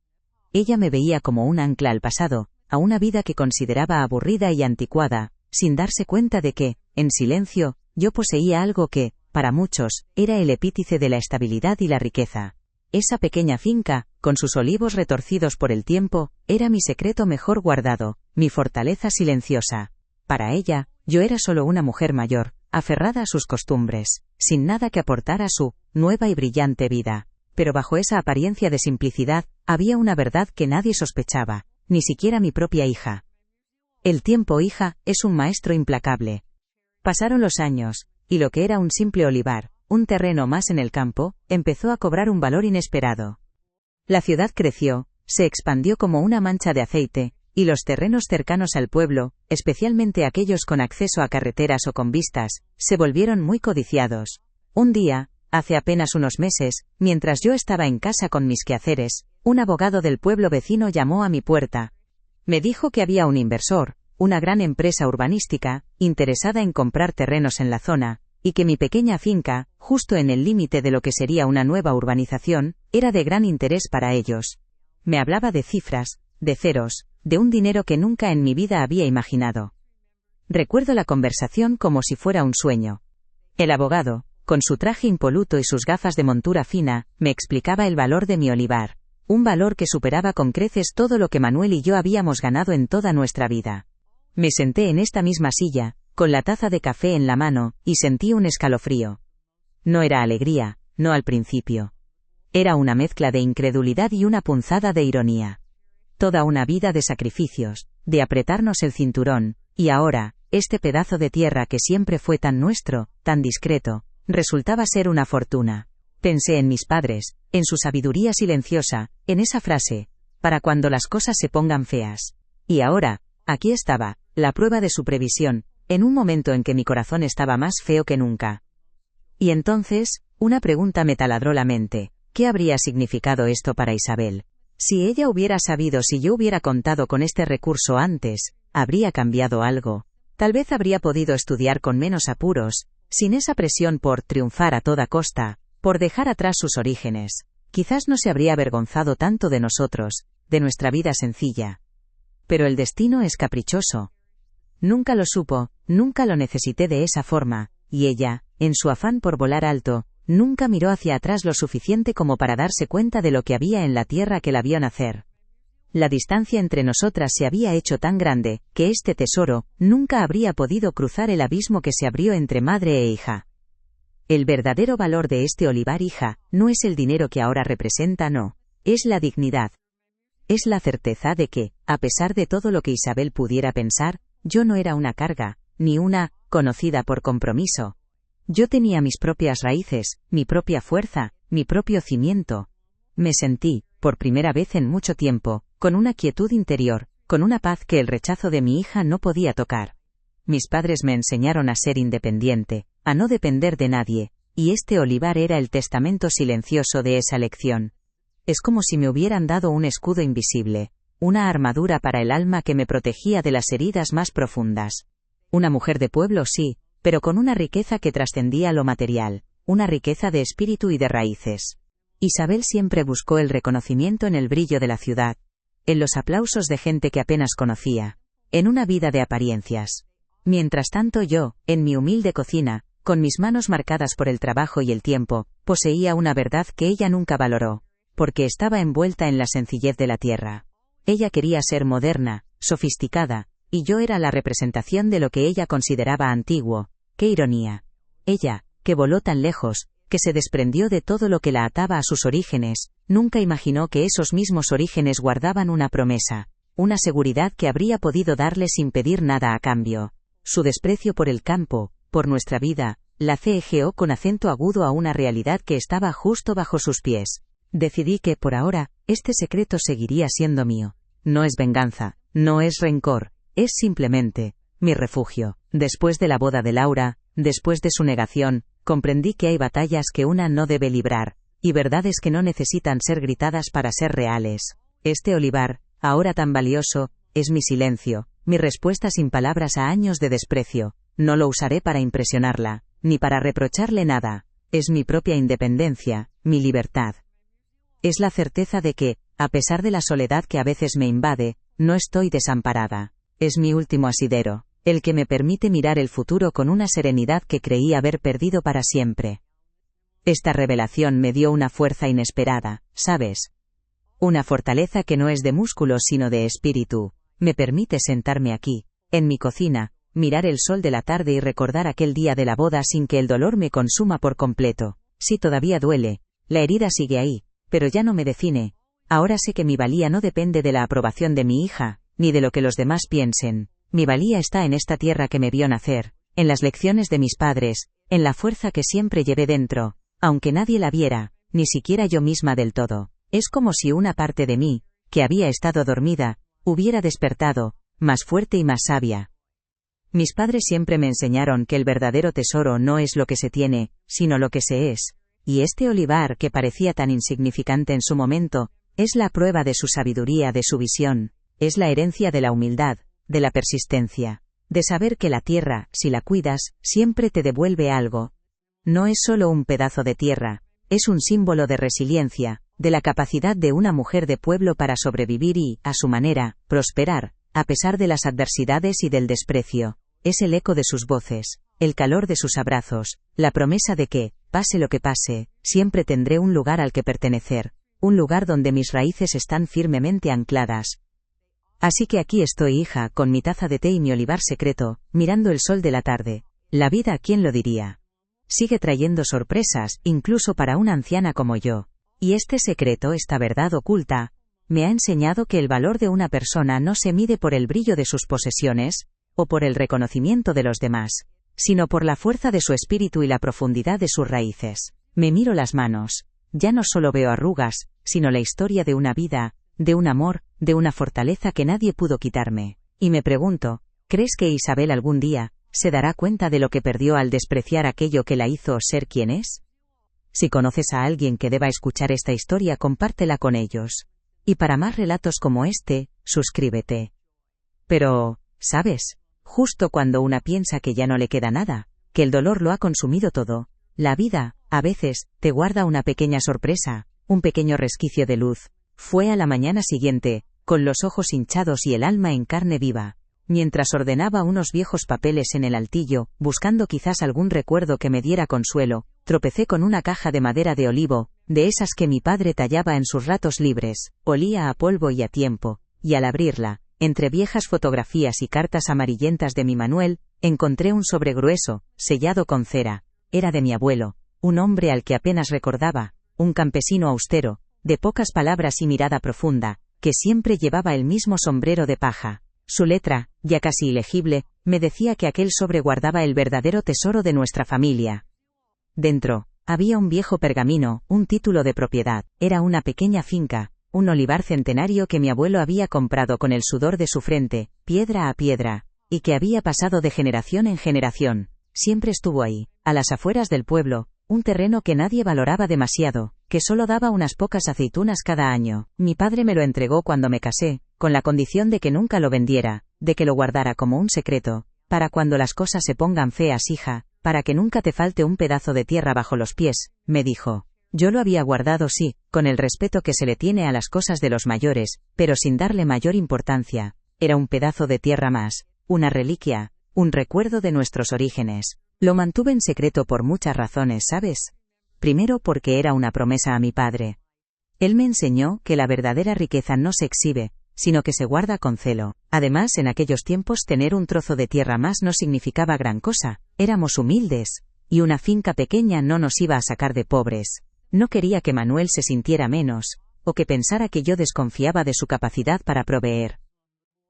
Ella me veía como un ancla al pasado, a una vida que consideraba aburrida y anticuada, sin darse cuenta de que, en silencio, yo poseía algo que, para muchos, era el epítice de la estabilidad y la riqueza. Esa pequeña finca, con sus olivos retorcidos por el tiempo, era mi secreto mejor guardado, mi fortaleza silenciosa. Para ella, yo era solo una mujer mayor, aferrada a sus costumbres, sin nada que aportar a su nueva y brillante vida. Pero bajo esa apariencia de simplicidad, había una verdad que nadie sospechaba, ni siquiera mi propia hija. El tiempo, hija, es un maestro implacable. Pasaron los años, y lo que era un simple olivar, un terreno más en el campo, empezó a cobrar un valor inesperado. La ciudad creció, se expandió como una mancha de aceite, y los terrenos cercanos al pueblo, especialmente aquellos con acceso a carreteras o con vistas, se volvieron muy codiciados. Un día, hace apenas unos meses, mientras yo estaba en casa con mis quehaceres, un abogado del pueblo vecino llamó a mi puerta. Me dijo que había un inversor, una gran empresa urbanística, interesada en comprar terrenos en la zona, y que mi pequeña finca, justo en el límite de lo que sería una nueva urbanización, era de gran interés para ellos. Me hablaba de cifras, de ceros, de un dinero que nunca en mi vida había imaginado. Recuerdo la conversación como si fuera un sueño. El abogado, con su traje impoluto y sus gafas de montura fina, me explicaba el valor de mi olivar. Un valor que superaba con creces todo lo que Manuel y yo habíamos ganado en toda nuestra vida. Me senté en esta misma silla, con la taza de café en la mano, y sentí un escalofrío. No era alegría, no al principio. Era una mezcla de incredulidad y una punzada de ironía. Toda una vida de sacrificios, de apretarnos el cinturón, y ahora, este pedazo de tierra que siempre fue tan nuestro, tan discreto, resultaba ser una fortuna. Pensé en mis padres, en su sabiduría silenciosa, en esa frase, para cuando las cosas se pongan feas. Y ahora, aquí estaba, la prueba de su previsión, en un momento en que mi corazón estaba más feo que nunca. Y entonces, una pregunta me taladró la mente. ¿Qué habría significado esto para Isabel? Si ella hubiera sabido, si yo hubiera contado con este recurso antes, ¿habría cambiado algo? Tal vez habría podido estudiar con menos apuros, sin esa presión por triunfar a toda costa, por dejar atrás sus orígenes. Quizás no se habría avergonzado tanto de nosotros, de nuestra vida sencilla. Pero el destino es caprichoso. Nunca lo supo, nunca lo necesité de esa forma, y ella, en su afán por volar alto, nunca miró hacia atrás lo suficiente como para darse cuenta de lo que había en la tierra que la vio nacer. La distancia entre nosotras se había hecho tan grande, que este tesoro nunca habría podido cruzar el abismo que se abrió entre madre e hija. El verdadero valor de este olivar, hija, no es el dinero que ahora representa, no, es la dignidad. Es la certeza de que, a pesar de todo lo que Isabel pudiera pensar, yo no era una carga, ni una conocida por compromiso. Yo tenía mis propias raíces, mi propia fuerza, mi propio cimiento. Me sentí, por primera vez en mucho tiempo, con una quietud interior, con una paz que el rechazo de mi hija no podía tocar. Mis padres me enseñaron a ser independiente, a no depender de nadie, y este olivar era el testamento silencioso de esa lección. Es como si me hubieran dado un escudo invisible, una armadura para el alma que me protegía de las heridas más profundas. Una mujer de pueblo, sí, pero con una riqueza que trascendía lo material, una riqueza de espíritu y de raíces. Isabel siempre buscó el reconocimiento en el brillo de la ciudad, en los aplausos de gente que apenas conocía, en una vida de apariencias. Mientras tanto yo, en mi humilde cocina, con mis manos marcadas por el trabajo y el tiempo, poseía una verdad que ella nunca valoró, porque estaba envuelta en la sencillez de la tierra. Ella quería ser moderna, sofisticada, y yo era la representación de lo que ella consideraba antiguo. ¡Qué ironía! Ella, que voló tan lejos, que se desprendió de todo lo que la ataba a sus orígenes, nunca imaginó que esos mismos orígenes guardaban una promesa, una seguridad que habría podido darle sin pedir nada a cambio. Su desprecio por el campo, por nuestra vida, la cegeó con acento agudo a una realidad que estaba justo bajo sus pies. Decidí que, por ahora, este secreto seguiría siendo mío. No es venganza, no es rencor, es simplemente mi refugio. Después de la boda de Laura, después de su negación, comprendí que hay batallas que una no debe librar, y verdades que no necesitan ser gritadas para ser reales. Este olivar, ahora tan valioso, es mi silencio, mi respuesta sin palabras a años de desprecio. No lo usaré para impresionarla, ni para reprocharle nada. Es mi propia independencia, mi libertad. Es la certeza de que, a pesar de la soledad que a veces me invade, no estoy desamparada. Es mi último asidero, el que me permite mirar el futuro con una serenidad que creí haber perdido para siempre. Esta revelación me dio una fuerza inesperada, ¿sabes? Una fortaleza que no es de músculos sino de espíritu. Me permite sentarme aquí, en mi cocina, mirar el sol de la tarde y recordar aquel día de la boda sin que el dolor me consuma por completo. Sí, todavía duele, la herida sigue ahí, pero ya no me define. Ahora sé que mi valía no depende de la aprobación de mi hija, ni de lo que los demás piensen. Mi valía está en esta tierra que me vio nacer, en las lecciones de mis padres, en la fuerza que siempre llevé dentro, aunque nadie la viera, ni siquiera yo misma del todo. Es como si una parte de mí, que había estado dormida, hubiera despertado, más fuerte y más sabia. Mis padres siempre me enseñaron que el verdadero tesoro no es lo que se tiene, sino lo que se es. Y este olivar que parecía tan insignificante en su momento, es la prueba de su sabiduría, de su visión, es la herencia de la humildad, de la persistencia, de saber que la tierra, si la cuidas, siempre te devuelve algo. No es solo un pedazo de tierra, es un símbolo de resiliencia, de la capacidad de una mujer de pueblo para sobrevivir y, a su manera, prosperar, a pesar de las adversidades y del desprecio. Es el eco de sus voces, el calor de sus abrazos, la promesa de que, pase lo que pase, siempre tendré un lugar al que pertenecer, un lugar donde mis raíces están firmemente ancladas. Así que aquí estoy, hija, con mi taza de té y mi olivar secreto, mirando el sol de la tarde. La vida, ¿quién lo diría? Sigue trayendo sorpresas, incluso para una anciana como yo. Y este secreto, esta verdad oculta, me ha enseñado que el valor de una persona no se mide por el brillo de sus posesiones, o por el reconocimiento de los demás, sino por la fuerza de su espíritu y la profundidad de sus raíces. Me miro las manos. Ya no solo veo arrugas, sino la historia de una vida, de un amor, de una fortaleza que nadie pudo quitarme. Y me pregunto, ¿crees que Isabel algún día ¿Se dará cuenta de lo que perdió al despreciar aquello que la hizo ser quien es? Si conoces a alguien que deba escuchar esta historia, compártela con ellos. Y para más relatos como este, suscríbete. Pero, ¿sabes? Justo cuando una piensa que ya no le queda nada, que el dolor lo ha consumido todo, la vida, a veces, te guarda una pequeña sorpresa, un pequeño resquicio de luz. Fue a la mañana siguiente, con los ojos hinchados y el alma en carne viva. Mientras ordenaba unos viejos papeles en el altillo, buscando quizás algún recuerdo que me diera consuelo, tropecé con una caja de madera de olivo, de esas que mi padre tallaba en sus ratos libres. Olía a polvo y a tiempo, y al abrirla, entre viejas fotografías y cartas amarillentas de mi Manuel, encontré un sobre grueso, sellado con cera. Era de mi abuelo, un hombre al que apenas recordaba, un campesino austero, de pocas palabras y mirada profunda, que siempre llevaba el mismo sombrero de paja. Su letra, ya casi ilegible, me decía que aquel sobre guardaba el verdadero tesoro de nuestra familia. Dentro, había un viejo pergamino, un título de propiedad. Era una pequeña finca, un olivar centenario que mi abuelo había comprado con el sudor de su frente, piedra a piedra, y que había pasado de generación en generación. Siempre estuvo ahí, a las afueras del pueblo, un terreno que nadie valoraba demasiado, que solo daba unas pocas aceitunas cada año. Mi padre me lo entregó cuando me casé, con la condición de que nunca lo vendiera, de que lo guardara como un secreto, para cuando las cosas se pongan feas, hija, para que nunca te falte un pedazo de tierra bajo los pies, me dijo. Yo lo había guardado, sí, con el respeto que se le tiene a las cosas de los mayores, pero sin darle mayor importancia. Era un pedazo de tierra más, una reliquia, un recuerdo de nuestros orígenes. Lo mantuve en secreto por muchas razones, ¿sabes? Primero porque era una promesa a mi padre. Él me enseñó que la verdadera riqueza no se exhibe, sino que se guarda con celo. Además, en aquellos tiempos tener un trozo de tierra más no significaba gran cosa, éramos humildes, y una finca pequeña no nos iba a sacar de pobres. No quería que Manuel se sintiera menos, o que pensara que yo desconfiaba de su capacidad para proveer.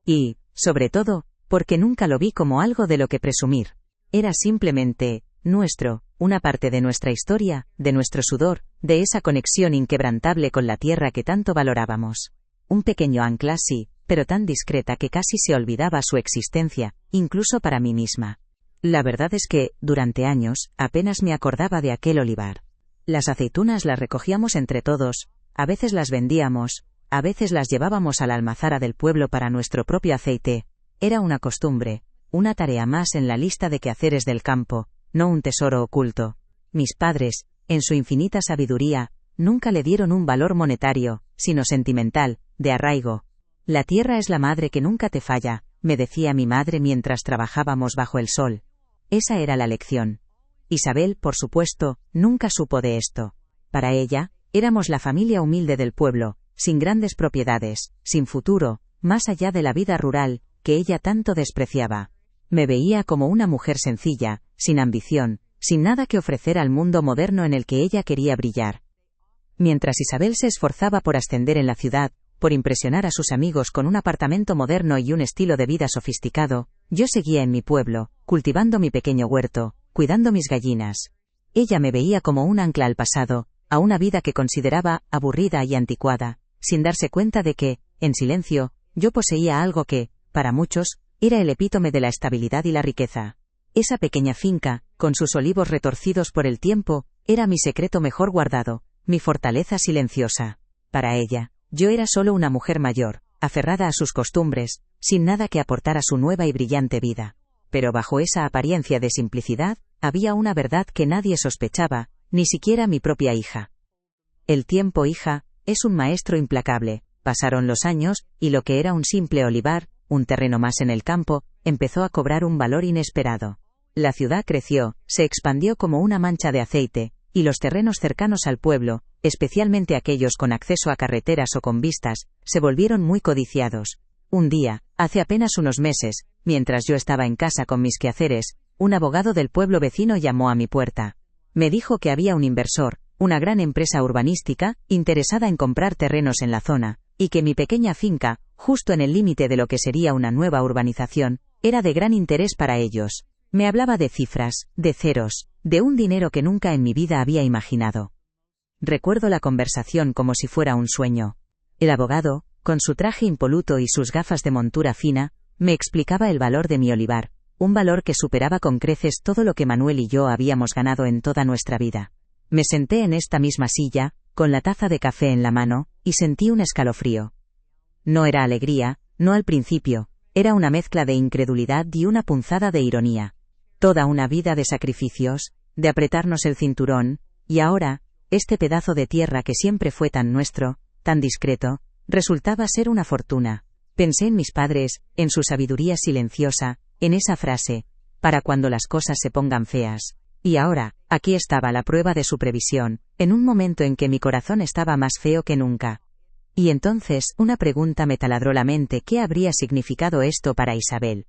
Y, sobre todo, porque nunca lo vi como algo de lo que presumir. Era simplemente, nuestro, una parte de nuestra historia, de nuestro sudor, de esa conexión inquebrantable con la tierra que tanto valorábamos. Un pequeño ancla, sí, pero tan discreta que casi se olvidaba su existencia, incluso para mí misma. La verdad es que, durante años, apenas me acordaba de aquel olivar. Las aceitunas las recogíamos entre todos, a veces las vendíamos, a veces las llevábamos a la almazara del pueblo para nuestro propio aceite. Era una costumbre, una tarea más en la lista de quehaceres del campo, no un tesoro oculto. Mis padres, en su infinita sabiduría, nunca le dieron un valor monetario, sino sentimental, de arraigo. La tierra es la madre que nunca te falla, me decía mi madre mientras trabajábamos bajo el sol. Esa era la lección. Isabel, por supuesto, nunca supo de esto. Para ella, éramos la familia humilde del pueblo, sin grandes propiedades, sin futuro, más allá de la vida rural, que ella tanto despreciaba. Me veía como una mujer sencilla, sin ambición, sin nada que ofrecer al mundo moderno en el que ella quería brillar. Mientras Isabel se esforzaba por ascender en la ciudad, por impresionar a sus amigos con un apartamento moderno y un estilo de vida sofisticado, yo seguía en mi pueblo, cultivando mi pequeño huerto, cuidando mis gallinas. Ella me veía como un ancla al pasado, a una vida que consideraba aburrida y anticuada, sin darse cuenta de que, en silencio, yo poseía algo que, para muchos, era el epítome de la estabilidad y la riqueza. Esa pequeña finca, con sus olivos retorcidos por el tiempo, era mi secreto mejor guardado, mi fortaleza silenciosa. Para ella, yo era solo una mujer mayor, aferrada a sus costumbres, sin nada que aportar a su nueva y brillante vida. Pero bajo esa apariencia de simplicidad, había una verdad que nadie sospechaba, ni siquiera mi propia hija. El tiempo, hija, es un maestro implacable. Pasaron los años, y lo que era un simple olivar, un terreno más en el campo, empezó a cobrar un valor inesperado. La ciudad creció, se expandió como una mancha de aceite, y los terrenos cercanos al pueblo, especialmente aquellos con acceso a carreteras o con vistas, se volvieron muy codiciados. Un día, hace apenas unos meses, mientras yo estaba en casa con mis quehaceres, un abogado del pueblo vecino llamó a mi puerta. Me dijo que había un inversor, una gran empresa urbanística, interesada en comprar terrenos en la zona, y que mi pequeña finca, justo en el límite de lo que sería una nueva urbanización, era de gran interés para ellos. Me hablaba de cifras, de ceros, de un dinero que nunca en mi vida había imaginado. Recuerdo la conversación como si fuera un sueño. El abogado, con su traje impoluto y sus gafas de montura fina, me explicaba el valor de mi olivar, un valor que superaba con creces todo lo que Manuel y yo habíamos ganado en toda nuestra vida. Me senté en esta misma silla, con la taza de café en la mano, y sentí un escalofrío. No era alegría, no al principio, era una mezcla de incredulidad y una punzada de ironía. Toda una vida de sacrificios, de apretarnos el cinturón, y ahora, este pedazo de tierra que siempre fue tan nuestro, tan discreto, resultaba ser una fortuna. Pensé en mis padres, en su sabiduría silenciosa, en esa frase, para cuando las cosas se pongan feas. Y ahora, aquí estaba la prueba de su previsión, en un momento en que mi corazón estaba más feo que nunca. Y entonces, una pregunta me taladró la mente: ¿qué habría significado esto para Isabel?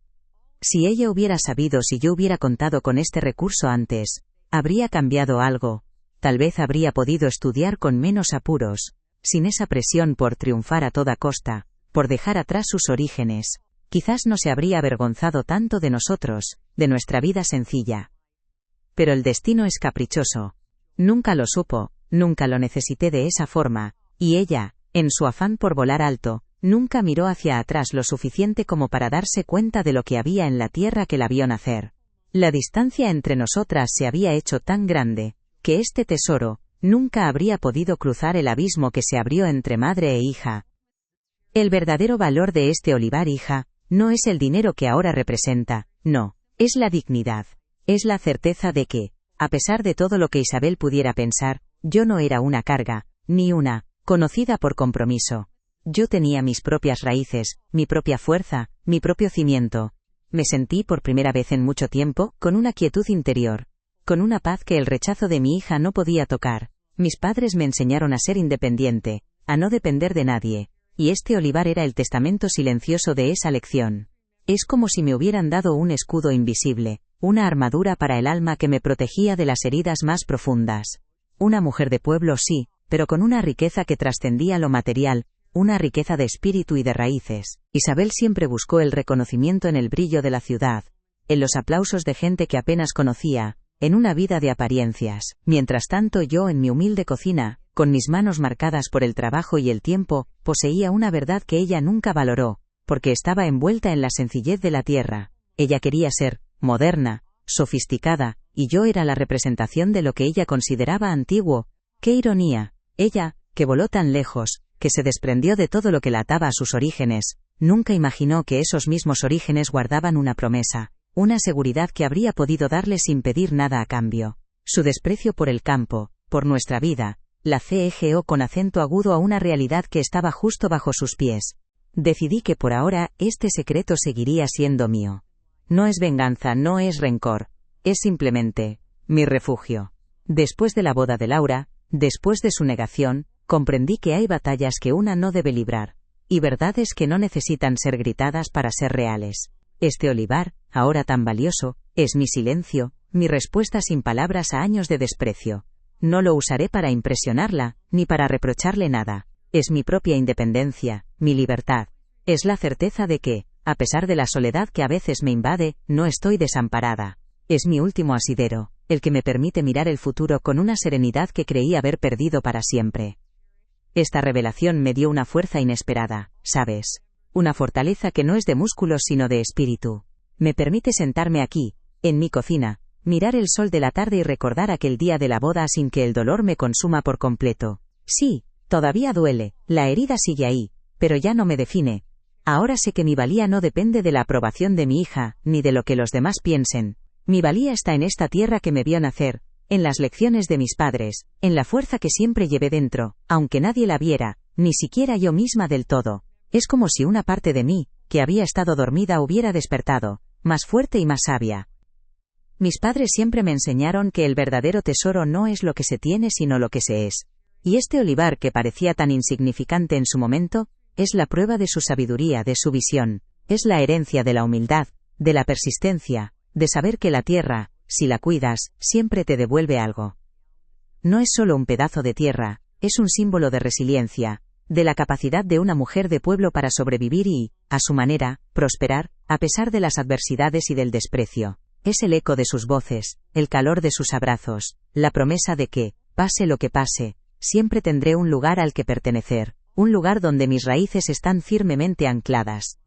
Si ella hubiera sabido, si yo hubiera contado con este recurso antes, ¿habría cambiado algo? Tal vez habría podido estudiar con menos apuros, sin esa presión por triunfar a toda costa, por dejar atrás sus orígenes. Quizás no se habría avergonzado tanto de nosotros, de nuestra vida sencilla. Pero el destino es caprichoso. Nunca lo supo, nunca lo necesité de esa forma, y ella, en su afán por volar alto, nunca miró hacia atrás lo suficiente como para darse cuenta de lo que había en la tierra que la vio nacer. La distancia entre nosotras se había hecho tan grande, que este tesoro nunca habría podido cruzar el abismo que se abrió entre madre e hija. El verdadero valor de este olivar, hija, no es el dinero que ahora representa, no, es la dignidad. Es la certeza de que, a pesar de todo lo que Isabel pudiera pensar, yo no era una carga, ni una conocida por compromiso. Yo tenía mis propias raíces, mi propia fuerza, mi propio cimiento. Me sentí por primera vez en mucho tiempo, con una quietud interior, con una paz que el rechazo de mi hija no podía tocar. Mis padres me enseñaron a ser independiente, a no depender de nadie, y este olivar era el testamento silencioso de esa lección. Es como si me hubieran dado un escudo invisible, una armadura para el alma que me protegía de las heridas más profundas. Una mujer de pueblo, sí, pero con una riqueza que trascendía lo material, una riqueza de espíritu y de raíces. Isabel siempre buscó el reconocimiento en el brillo de la ciudad, en los aplausos de gente que apenas conocía, en una vida de apariencias. Mientras tanto yo en mi humilde cocina, con mis manos marcadas por el trabajo y el tiempo, poseía una verdad que ella nunca valoró, porque estaba envuelta en la sencillez de la tierra. Ella quería ser moderna, sofisticada, y yo era la representación de lo que ella consideraba antiguo. ¡Qué ironía! Ella, que voló tan lejos, que se desprendió de todo lo que la ataba a sus orígenes, nunca imaginó que esos mismos orígenes guardaban una promesa, una seguridad que habría podido darle sin pedir nada a cambio. Su desprecio por el campo, por nuestra vida, la cegó con acento agudo a una realidad que estaba justo bajo sus pies. Decidí que por ahora, este secreto seguiría siendo mío. No es venganza, no es rencor, es simplemente mi refugio. Después de la boda de Laura, después de su negación, comprendí que hay batallas que una no debe librar, y verdades que no necesitan ser gritadas para ser reales. Este olivar, ahora tan valioso, es mi silencio, mi respuesta sin palabras a años de desprecio. No lo usaré para impresionarla, ni para reprocharle nada. Es mi propia independencia, mi libertad. Es la certeza de que, a pesar de la soledad que a veces me invade, no estoy desamparada. Es mi último asidero, el que me permite mirar el futuro con una serenidad que creí haber perdido para siempre. Esta revelación me dio una fuerza inesperada, ¿sabes? Una fortaleza que no es de músculos sino de espíritu. Me permite sentarme aquí, en mi cocina, mirar el sol de la tarde y recordar aquel día de la boda sin que el dolor me consuma por completo. Sí, todavía duele, la herida sigue ahí, pero ya no me define. Ahora sé que mi valía no depende de la aprobación de mi hija, ni de lo que los demás piensen. Mi valía está en esta tierra que me vio nacer, en las lecciones de mis padres, en la fuerza que siempre llevé dentro, aunque nadie la viera, ni siquiera yo misma del todo. Es como si una parte de mí, que había estado dormida, hubiera despertado, más fuerte y más sabia. Mis padres siempre me enseñaron que el verdadero tesoro no es lo que se tiene sino lo que se es. Y este olivar que parecía tan insignificante en su momento, es la prueba de su sabiduría, de su visión, es la herencia de la humildad, de la persistencia, de saber que la tierra, si la cuidas, siempre te devuelve algo. No es solo un pedazo de tierra, es un símbolo de resiliencia, de la capacidad de una mujer de pueblo para sobrevivir y, a su manera, prosperar, a pesar de las adversidades y del desprecio. Es el eco de sus voces, el calor de sus abrazos, la promesa de que, pase lo que pase, siempre tendré un lugar al que pertenecer, un lugar donde mis raíces están firmemente ancladas.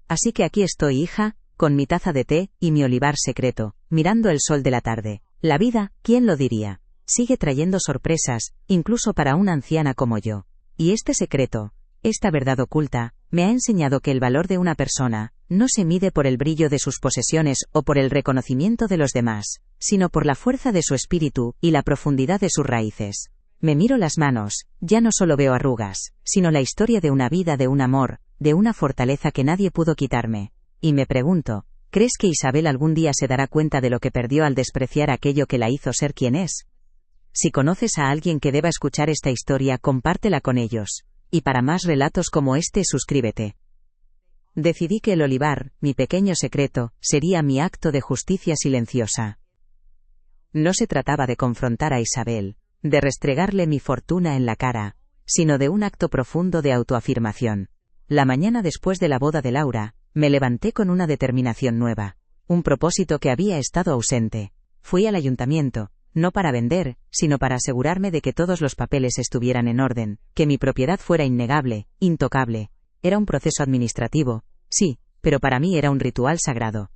Así que aquí estoy, hija, con mi taza de té y mi olivar secreto, mirando el sol de la tarde. La vida, ¿quién lo diría?, sigue trayendo sorpresas, incluso para una anciana como yo. Y este secreto, esta verdad oculta, me ha enseñado que el valor de una persona no se mide por el brillo de sus posesiones o por el reconocimiento de los demás, sino por la fuerza de su espíritu y la profundidad de sus raíces. Me miro las manos, ya no solo veo arrugas, sino la historia de una vida, de un amor, de una fortaleza que nadie pudo quitarme. Y me pregunto, ¿crees que Isabel algún día se dará cuenta de lo que perdió al despreciar aquello que la hizo ser quien es? Si conoces a alguien que deba escuchar esta historia, compártela con ellos. Y para más relatos como este, suscríbete. Decidí que el olivar, mi pequeño secreto, sería mi acto de justicia silenciosa. No se trataba de confrontar a Isabel, de restregarle mi fortuna en la cara, sino de un acto profundo de autoafirmación. La mañana después de la boda de Laura, me levanté con una determinación nueva, un propósito que había estado ausente. Fui al ayuntamiento, no para vender, sino para asegurarme de que todos los papeles estuvieran en orden, que mi propiedad fuera innegable, intocable. Era un proceso administrativo, sí, pero para mí era un ritual sagrado.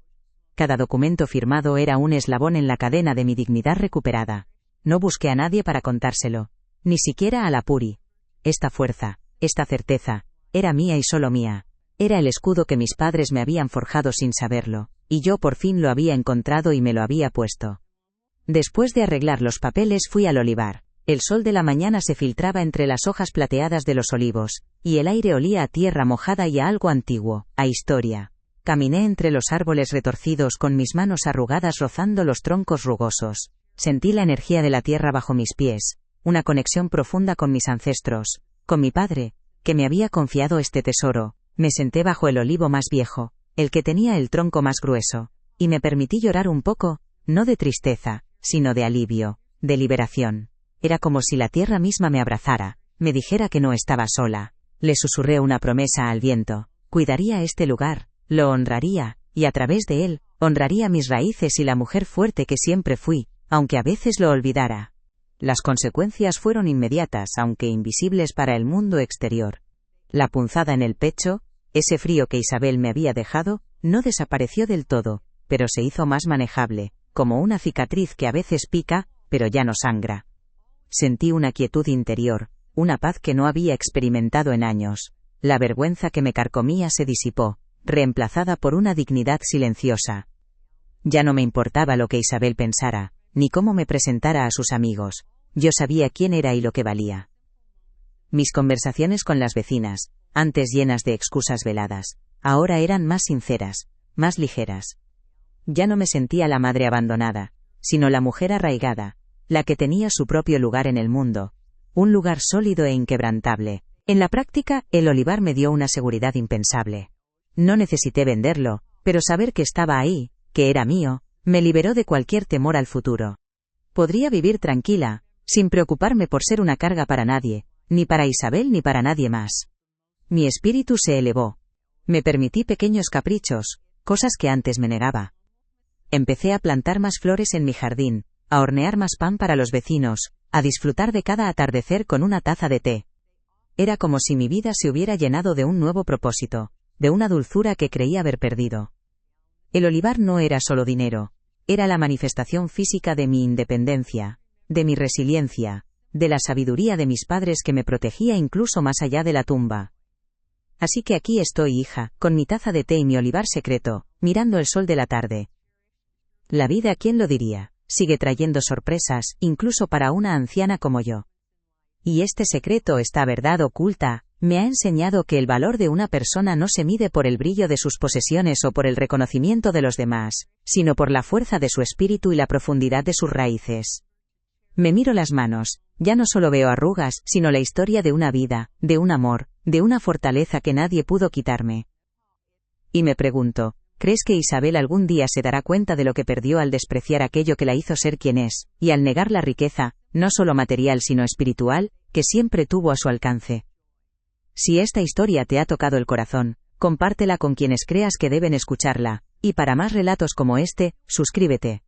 Cada documento firmado era un eslabón en la cadena de mi dignidad recuperada. No busqué a nadie para contárselo, ni siquiera a la Puri. Esta fuerza, esta certeza, era mía y solo mía. Era el escudo que mis padres me habían forjado sin saberlo, y yo por fin lo había encontrado y me lo había puesto. Después de arreglar los papeles fui al olivar. El sol de la mañana se filtraba entre las hojas plateadas de los olivos, y el aire olía a tierra mojada y a algo antiguo, a historia. Caminé entre los árboles retorcidos con mis manos arrugadas rozando los troncos rugosos. Sentí la energía de la tierra bajo mis pies, una conexión profunda con mis ancestros, con mi padre, que me había confiado este tesoro. Me senté bajo el olivo más viejo, el que tenía el tronco más grueso, y me permití llorar un poco, no de tristeza, sino de alivio, de liberación. Era como si la tierra misma me abrazara, me dijera que no estaba sola. Le susurré una promesa al viento: cuidaría este lugar, lo honraría, y a través de él, honraría mis raíces y la mujer fuerte que siempre fui, aunque a veces lo olvidara. Las consecuencias fueron inmediatas, aunque invisibles para el mundo exterior. La punzada en el pecho, ese frío que Isabel me había dejado, no desapareció del todo, pero se hizo más manejable, como una cicatriz que a veces pica, pero ya no sangra. Sentí una quietud interior, una paz que no había experimentado en años. La vergüenza que me carcomía se disipó, reemplazada por una dignidad silenciosa. Ya no me importaba lo que Isabel pensara, ni cómo me presentara a sus amigos. Yo sabía quién era y lo que valía. Mis conversaciones con las vecinas, antes llenas de excusas veladas, ahora eran más sinceras, más ligeras. Ya no me sentía la madre abandonada, sino la mujer arraigada, la que tenía su propio lugar en el mundo, un lugar sólido e inquebrantable. En la práctica, el olivar me dio una seguridad impensable. No necesité venderlo, pero saber que estaba ahí, que era mío, me liberó de cualquier temor al futuro. Podría vivir tranquila, sin preocuparme por ser una carga para nadie, ni para Isabel ni para nadie más. Mi espíritu se elevó. Me permití pequeños caprichos, cosas que antes me negaba. Empecé a plantar más flores en mi jardín, a hornear más pan para los vecinos, a disfrutar de cada atardecer con una taza de té. Era como si mi vida se hubiera llenado de un nuevo propósito, de una dulzura que creí haber perdido. El olivar no era solo dinero, era la manifestación física de mi independencia, de mi resiliencia, de la sabiduría de mis padres que me protegía incluso más allá de la tumba. Así que aquí estoy, hija, con mi taza de té y mi olivar secreto, mirando el sol de la tarde. La vida, ¿quién lo diría?, sigue trayendo sorpresas, incluso para una anciana como yo. Y este secreto, esta verdad oculta, me ha enseñado que el valor de una persona no se mide por el brillo de sus posesiones o por el reconocimiento de los demás, sino por la fuerza de su espíritu y la profundidad de sus raíces. Me miro las manos, ya no solo veo arrugas, sino la historia de una vida, de un amor, de una fortaleza que nadie pudo quitarme. Y me pregunto, ¿crees que Isabel algún día se dará cuenta de lo que perdió al despreciar aquello que la hizo ser quien es, y al negar la riqueza, no solo material sino espiritual, que siempre tuvo a su alcance? Si esta historia te ha tocado el corazón, compártela con quienes creas que deben escucharla, y para más relatos como este, suscríbete.